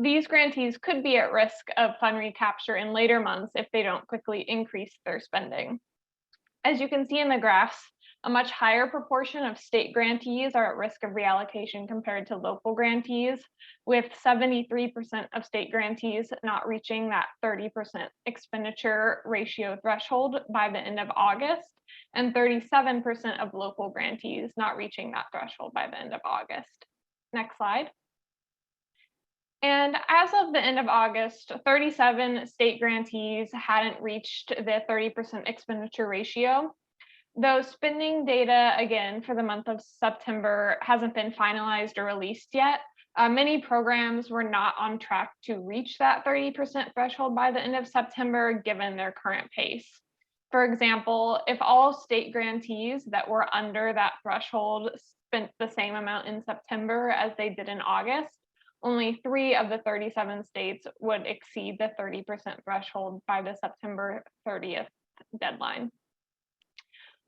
These grantees could be at risk of fund recapture in later months if they don't quickly increase their spending. As you can see in the graphs, a much higher proportion of state grantees are at risk of reallocation compared to local grantees, with 73% of state grantees not reaching that 30% expenditure ratio threshold by the end of August, and 37% of local grantees not reaching that threshold by the end of August. Next slide. And as of the end of August, 37 state grantees hadn't reached the 30% expenditure ratio. Though spending data, again, for the month of September hasn't been finalized or released yet, many programs were not on track to reach that 30% threshold by the end of September, given their current pace. For example, if all state grantees that were under that threshold spent the same amount in September as they did in August, only 3 of the 37 states would exceed the 30% threshold by the September 30th deadline.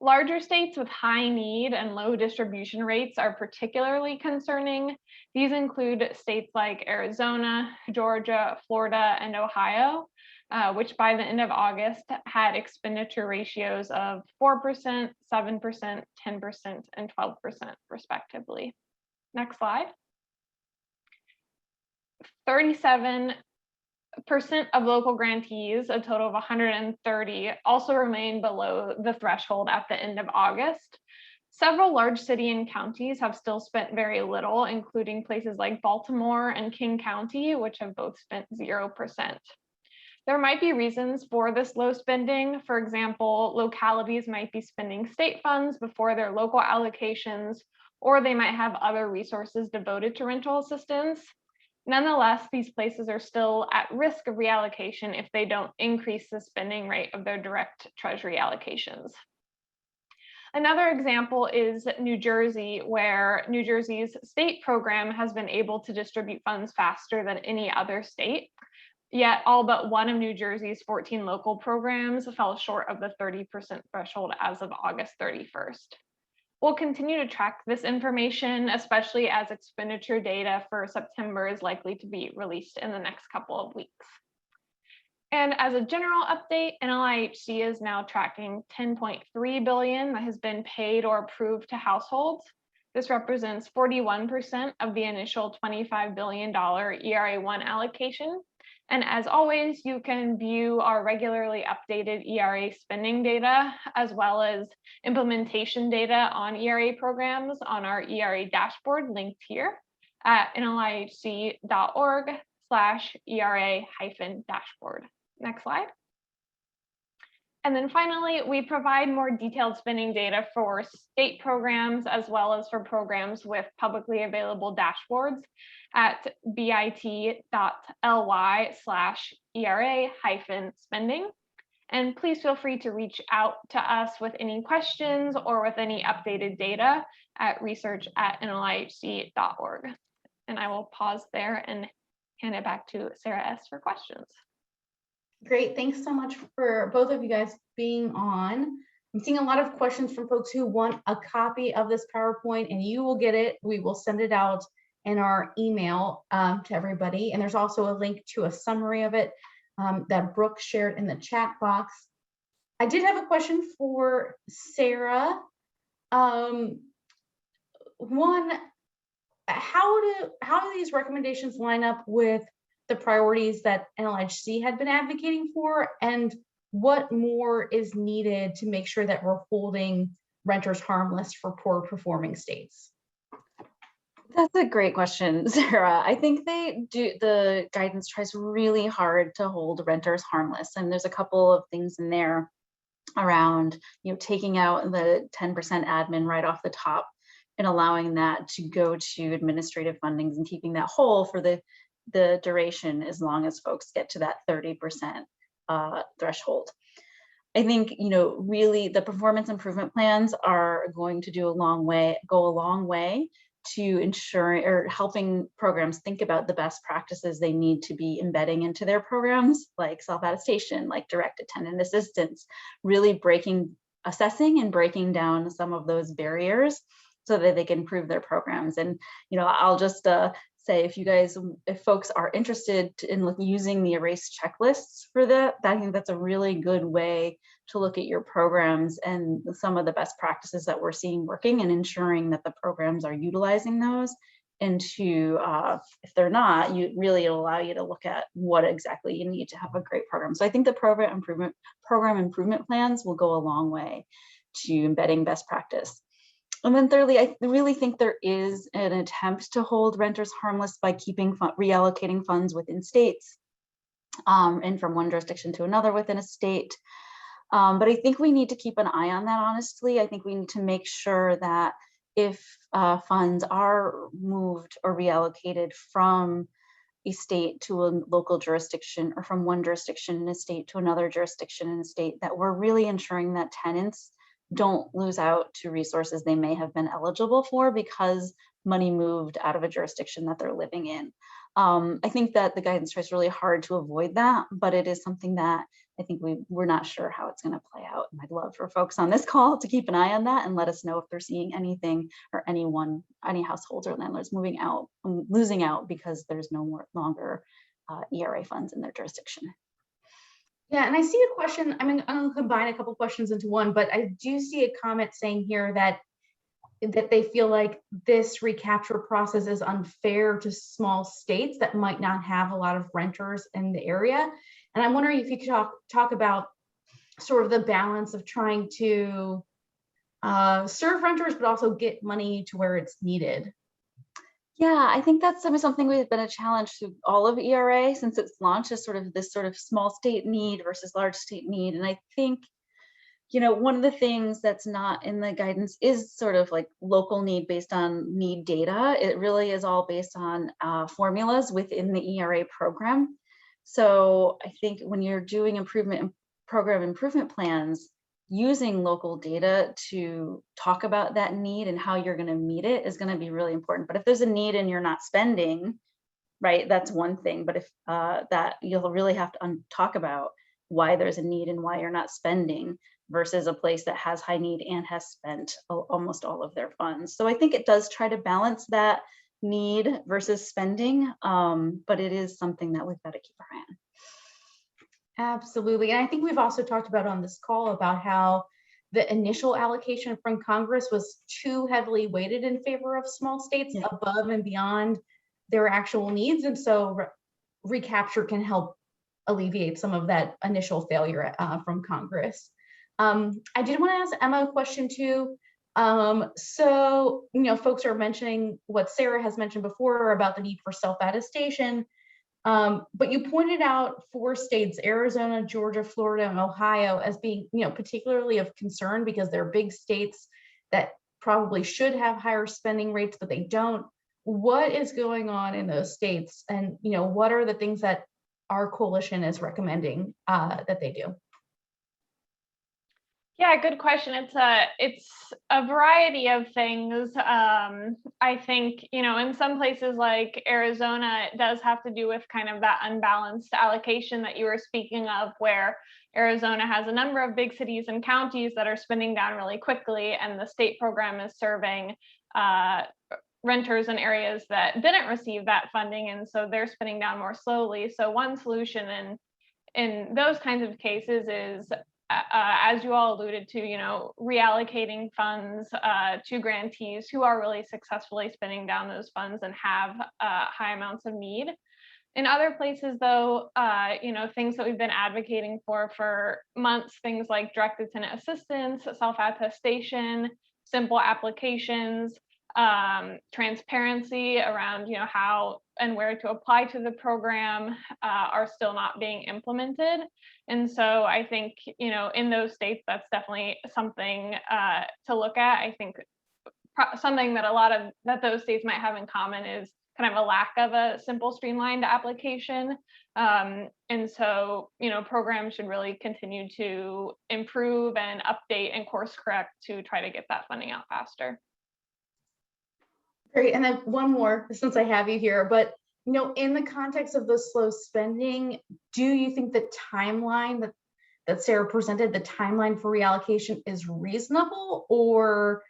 Larger states with high need and low distribution rates are particularly concerning. These include states like Arizona, Georgia, Florida, and Ohio, which by the end of August had expenditure ratios of 4%, 7%, 10%, and 12% respectively. Next slide. 37 percent of local grantees, a total of 130, also remain below the threshold at the end of August. Several large city and counties have still spent very little, including places like Baltimore and King County, which have both spent 0%. There might be reasons for this low spending. For example, localities might be spending state funds before their local allocations, or they might have other resources devoted to rental assistance. Nonetheless, these places are still at risk of reallocation if they don't increase the spending rate of their direct Treasury allocations. Another example is New Jersey, where New Jersey's state program has been able to distribute funds faster than any other state. Yet all but one of New Jersey's 14 local programs fell short of the 30% threshold as of August 31st. We'll continue to track this information, especially as expenditure data for September is likely to be released in the next couple of weeks. And as a general update, NLIHC is now tracking $10.3 billion that has been paid or approved to households. This represents 41% of the initial $25 billion ERA1 allocation. And as always, you can view our regularly updated ERA spending data, as well as implementation data on ERA programs on our ERA dashboard linked here at nlihc.org/ERA-dashboard. Next slide. And then finally, we provide more detailed spending data for state programs as well as for programs with publicly available dashboards at bit.ly/ERA-spending. And please feel free to reach out to us with any questions or with any updated data at research@nlihc.org. And I will pause there and hand it back to Sarah S. for questions. Great, thanks so much for both of you guys being on. I'm seeing a lot of questions from folks who want a copy of this PowerPoint, and you will get it. We will send it out in our email to everybody. And there's also a link to a summary of it that Brooke shared in the chat box. I did have a question for Sarah. One, how do these recommendations line up with the priorities that NLHC had been advocating for, and what more is needed to make sure that we're holding renters harmless for poor performing states? That's a great question, Sarah. I think the guidance tries really hard to hold renters harmless, and there's a couple of things in there around, taking out the 10% admin right off the top and allowing that to go to administrative fundings and keeping that whole for the duration as long as folks get to that 30% threshold. I think, really the performance improvement plans are going to go a long way to ensure or helping programs think about the best practices they need to be embedding into their programs, like self-attestation, like direct attendant assistance, really assessing and breaking down some of those barriers so that they can improve their programs. And, I'll just say, if folks are interested in using the erase checklists for that, I think that's a really good way to look at your programs and some of the best practices that we're seeing working and ensuring that the programs are utilizing those. And if they're not, it'll allow you to look at what exactly you need to have a great program. So I think the program improvement plans will go a long way to embedding best practice. And then thirdly, I really think there is an attempt to hold renters harmless by reallocating funds within states and from one jurisdiction to another within a state. But I think we need to keep an eye on that, honestly. I think we need to make sure that if funds are moved or reallocated from a state to a local jurisdiction or from one jurisdiction in a state to another jurisdiction in a state, that we're really ensuring that tenants don't lose out to resources they may have been eligible for because money moved out of a jurisdiction that they're living in. I think that the guidance tries really hard to avoid that, but it is something that I think we're not sure how it's going to play out. And I'd love for folks on this call to keep an eye on that and let us know if they're seeing anything or any households or landlords losing out because there's no longer ERA funds in their jurisdiction. Yeah, and I see a question. I'm going to combine a couple questions into one, but I do see a comment saying here that that they feel like this recapture process is unfair to small states that might not have a lot of renters in the area. And I'm wondering if you could talk about sort of the balance of trying to serve renters, but also get money to where it's needed. Yeah, I think that's something we've been a challenge to all of ERA since its launch, is sort of this sort of small state need versus large state need. And I think, you know, one of the things that's not in the guidance is sort of like local need based on need data. It really is all based on formulas within the ERA program. So I think when you're doing program improvement plans, using local data to talk about that need and how you're going to meet it is going to be really important. But if there's a need and you're not spending, right, that's one thing. But if that, you'll really have to talk about why there's a need and why you're not spending versus a place that has high need and has spent almost all of their funds. So I think it does try to balance that need versus spending, but it is something that we've got to keep our eye on. Absolutely. And I think we've also talked about on this call about how the initial allocation from Congress was too heavily weighted in favor of small states above and beyond their actual needs. And so recapture can help alleviate some of that initial failure from Congress. I did want to ask Emma a question too. So, you know, folks are mentioning what Sarah has mentioned before about the need for self-attestation. But you pointed out 4 states, Arizona, Georgia, Florida, and Ohio, as being, you know, particularly of concern because they're big states that probably should have higher spending rates, but they don't. What is going on in those states? And, you know, what are the things that our coalition is recommending that they do? Yeah, good question. It's a variety of things. I think, you know, in some places like Arizona, it does have to do with kind of that unbalanced allocation that you were speaking of, where Arizona has a number of big cities and counties that are spending down really quickly, and the state program is serving renters in areas that didn't receive that funding, and so they're spending down more slowly. So one solution in those kinds of cases is, as you all alluded to, you know, reallocating funds to grantees who are really successfully spending down those funds and have high amounts of need. In other places, though, you know, things that we've been advocating for months, things like directed tenant assistance, self-attestation, simple applications, transparency around, you know, how and where to apply to the program are still not being implemented. And so I think, you know, in those states, that's definitely something to look at. I think something that those states might have in common is kind of a lack of a simple, streamlined application. And so, you know, programs should really continue to improve and update and course correct to try to get that funding out faster. Great. And then one more, since I have you here, but, you know, in the context of the slow spending, do you think the timeline that Sarah presented, the timeline for reallocation, is reasonable? Or,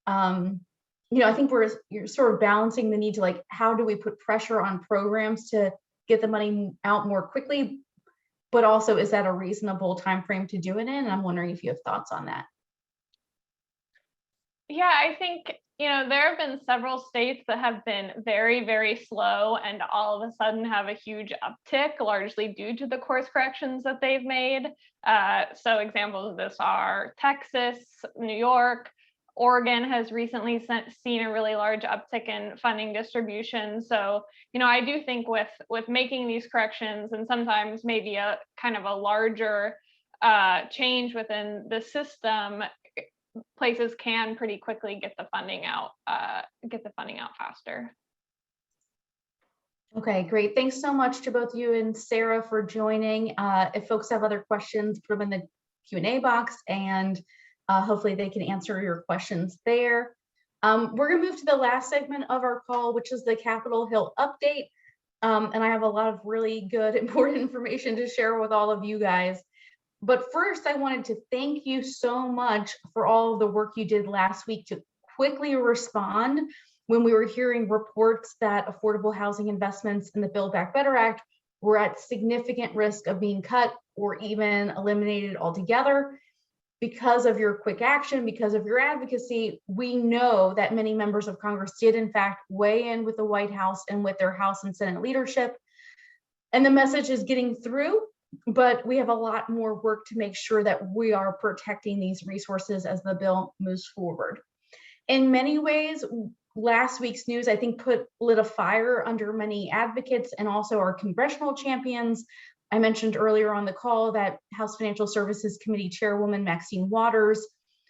you know, I think you're sort of balancing the need to, like, how do we put pressure on programs to get the money out more quickly, but also, is that a reasonable time frame to do it in? And I'm wondering if you have thoughts on that. Yeah, I think, you know, there have been several states that have been very, very slow and all of a sudden have a huge uptick, largely due to the course corrections that they've made. So examples of this are Texas, New York, Oregon has recently seen a really large uptick in funding distribution. So, you know, I do think with making these corrections and sometimes maybe a kind of a larger change within the system, places can pretty quickly get the funding out faster. Okay, great. Thanks so much to both you and Sarah for joining. If folks have other questions, put them in the Q&A box, and hopefully they can answer your questions there. We're gonna move to the last segment of our call, which is the Capitol Hill update. And I have a lot of really good, important information to share with all of you guys. But first, I wanted to thank you so much for all of the work you did last week to quickly respond when we were hearing reports that affordable housing investments in the Build Back Better Act were at significant risk of being cut or even eliminated altogether. because of your quick action, because of your advocacy, we know that many members of Congress did in fact weigh in with the White House and with their House and Senate leadership. And the message is getting through, but we have a lot more work to make sure that we are protecting these resources as the bill moves forward. In many ways, last week's news, I think, lit a fire under many advocates and also our congressional champions. I mentioned earlier on the call that House Financial Services Committee Chairwoman Maxine Waters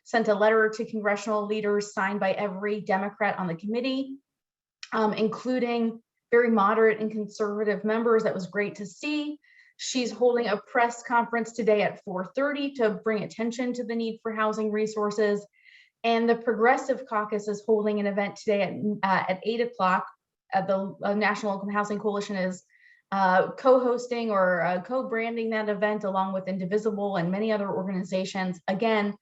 sent a letter to congressional leaders signed by every Democrat on the committee, including very moderate and conservative members. That was great to see. She's holding a press conference today at 4:30 to bring attention to the need for housing resources. And the Progressive Caucus is holding an event today at 8 o'clock. The National Housing Coalition is co-hosting or co-branding that event along with Indivisible and many other organizations, again,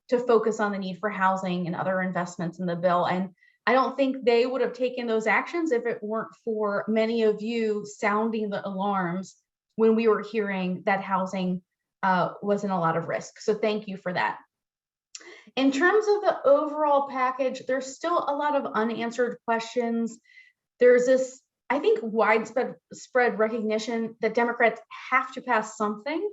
to focus on the need for housing and other investments in the bill. And I don't think they would have taken those actions if it weren't for many of you sounding the alarms when we were hearing that housing was in a lot of risk. So thank you for that. In terms of the overall package, there's still a lot of unanswered questions. There's this, I think, widespread recognition that Democrats have to pass something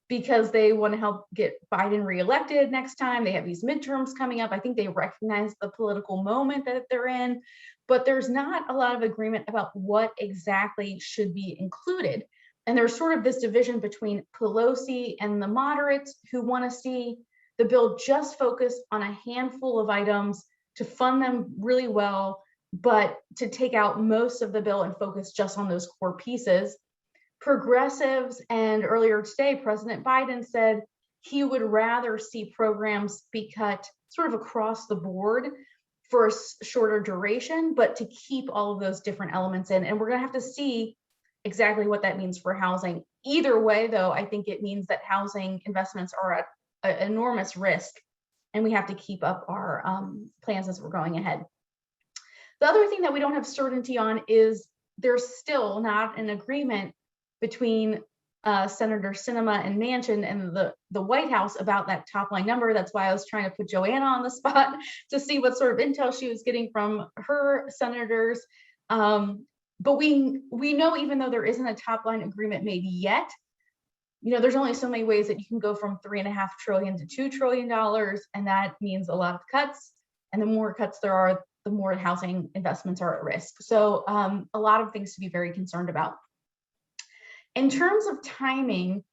because they want to help get Biden reelected next time. They have these midterms coming up. I think they recognize the political moment that they're in, but there's not a lot of agreement about what exactly should be included. And there's sort of this division between Pelosi and the moderates who want to see the bill just focus on a handful of items to fund them really well, but to take out most of the bill and focus just on those core pieces. Progressives, and earlier today, President Biden said he would rather see programs be cut sort of across the board for a shorter duration, but to keep all of those different elements in. And we're going to have to see exactly what that means for housing. Either way, though, I think it means that housing investments are at an enormous risk, and we have to keep up our plans as we're going ahead. The other thing that we don't have certainty on is there's still not an agreement between Senator Sinema and Manchin and the White House about that top line number. That's why I was trying to put Joanna on the spot to see what sort of intel she was getting from her senators. But we know, even though there isn't a top line agreement made yet, there's only so many ways that you can go from $3.5 trillion to $2 trillion, and that means a lot of cuts. And the more cuts there are, the more housing investments are at risk. So a lot of things to be very concerned about. In terms of timing,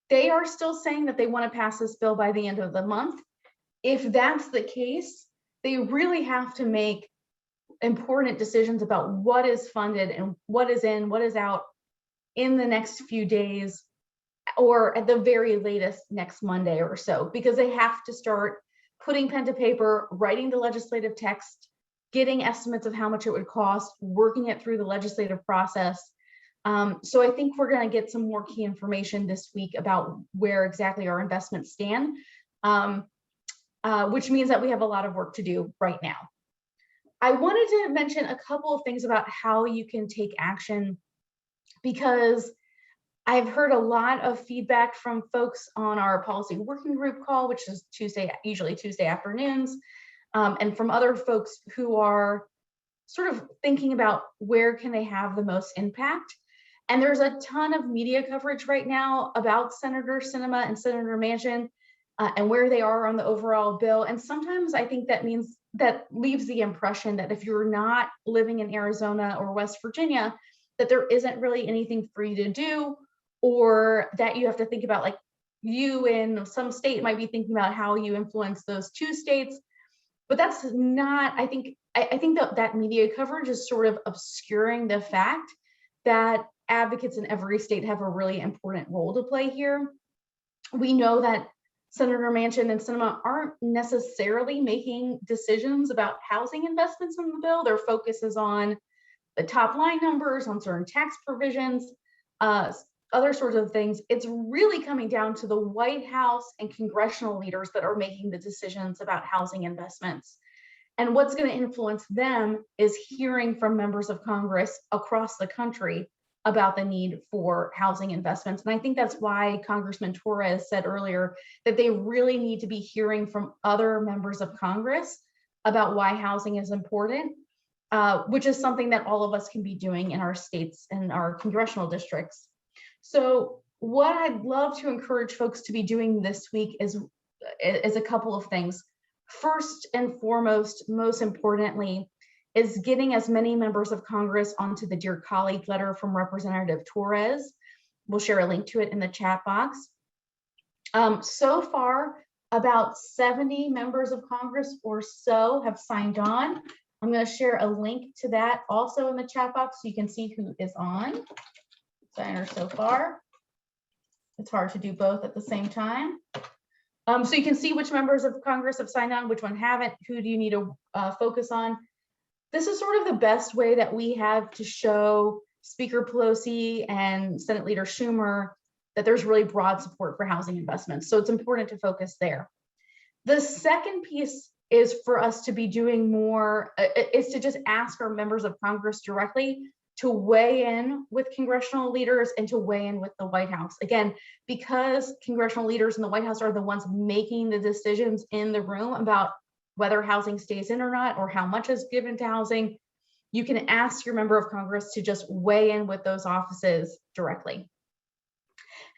they are still saying that they want to pass this bill by the end of the month. If that's the case, they really have to make important decisions about what is funded and what is in, what is out in the next few days, or at the very latest next Monday or so, because they have to start putting pen to paper, writing the legislative text, getting estimates of how much it would cost, working it through the legislative process. So I think we're going to get some more key information this week about where exactly our investments stand, which means that we have a lot of work to do right now. I wanted to mention a couple of things about how you can take action, because I've heard a lot of feedback from folks on our policy working group call, which is usually Tuesday afternoons, and from other folks who are sort of thinking about where can they have the most impact. And there's a ton of media coverage right now about Senator Sinema and Senator Manchin and where they are on the overall bill. And sometimes I think that leaves the impression that if you're not living in Arizona or West Virginia, that there isn't really anything for you to do, or that you have to think about, like, you in some state might be thinking about how you influence those two states. But that's not, I think that media coverage is sort of obscuring the fact that advocates in every state have a really important role to play here. We know that Senator Manchin and Sinema aren't necessarily making decisions about housing investments in the bill. Their focus is on the top line numbers, on certain tax provisions, other sorts of things. It's really coming down to the White House and congressional leaders that are making the decisions about housing investments. And what's going to influence them is hearing from members of Congress across the country about the need for housing investments. And I think that's why Congressman Torres said earlier that they really need to be hearing from other members of Congress about why housing is important, which is something that all of us can be doing in our states and our congressional districts. So what I'd love to encourage folks to be doing this week is a couple of things. First and foremost, most importantly, is getting as many members of Congress onto the Dear Colleague letter from Representative Torres. We'll share a link to it in the chat box. So far, about 70 members of Congress or so have signed on. I'm going to share a link to that also in the chat box so you can see who is on. Signers so far. It's hard to do both at the same time. So you can see which members of Congress have signed on, which one haven't, who do you need to focus on. This is sort of the best way that we have to show Speaker Pelosi and Senate Leader Schumer that there's really broad support for housing investments. So it's important to focus there. The second piece is for us to be doing more, is to just ask our members of Congress directly to weigh in with congressional leaders and to weigh in with the White House. Again, because congressional leaders in the White House are the ones making the decisions in the room about whether housing stays in or not, or how much is given to housing, you can ask your member of Congress to just weigh in with those offices directly.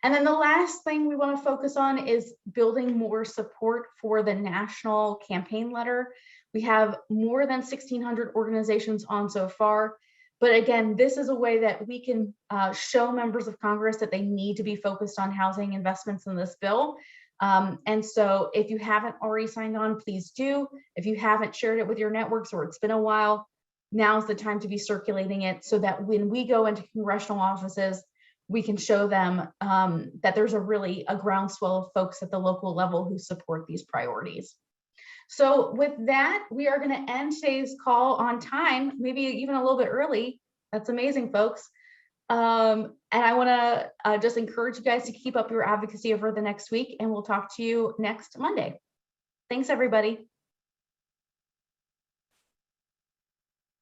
And then the last thing we want to focus on is building more support for the national campaign letter. We have more than 1,600 organizations on so far. But again, this is a way that we can show members of Congress that they need to be focused on housing investments in this bill. And so if you haven't already signed on, please do. If you haven't shared it with your networks or it's been a while, now's the time to be circulating it so that when we go into congressional offices, we can show them that there's a groundswell of folks at the local level who support these priorities. So with that, we are going to end today's call on time, maybe even a little bit early. That's amazing, folks. And I want to just encourage you guys to keep up your advocacy over the next week, and we'll talk to you next Monday. Thanks, everybody.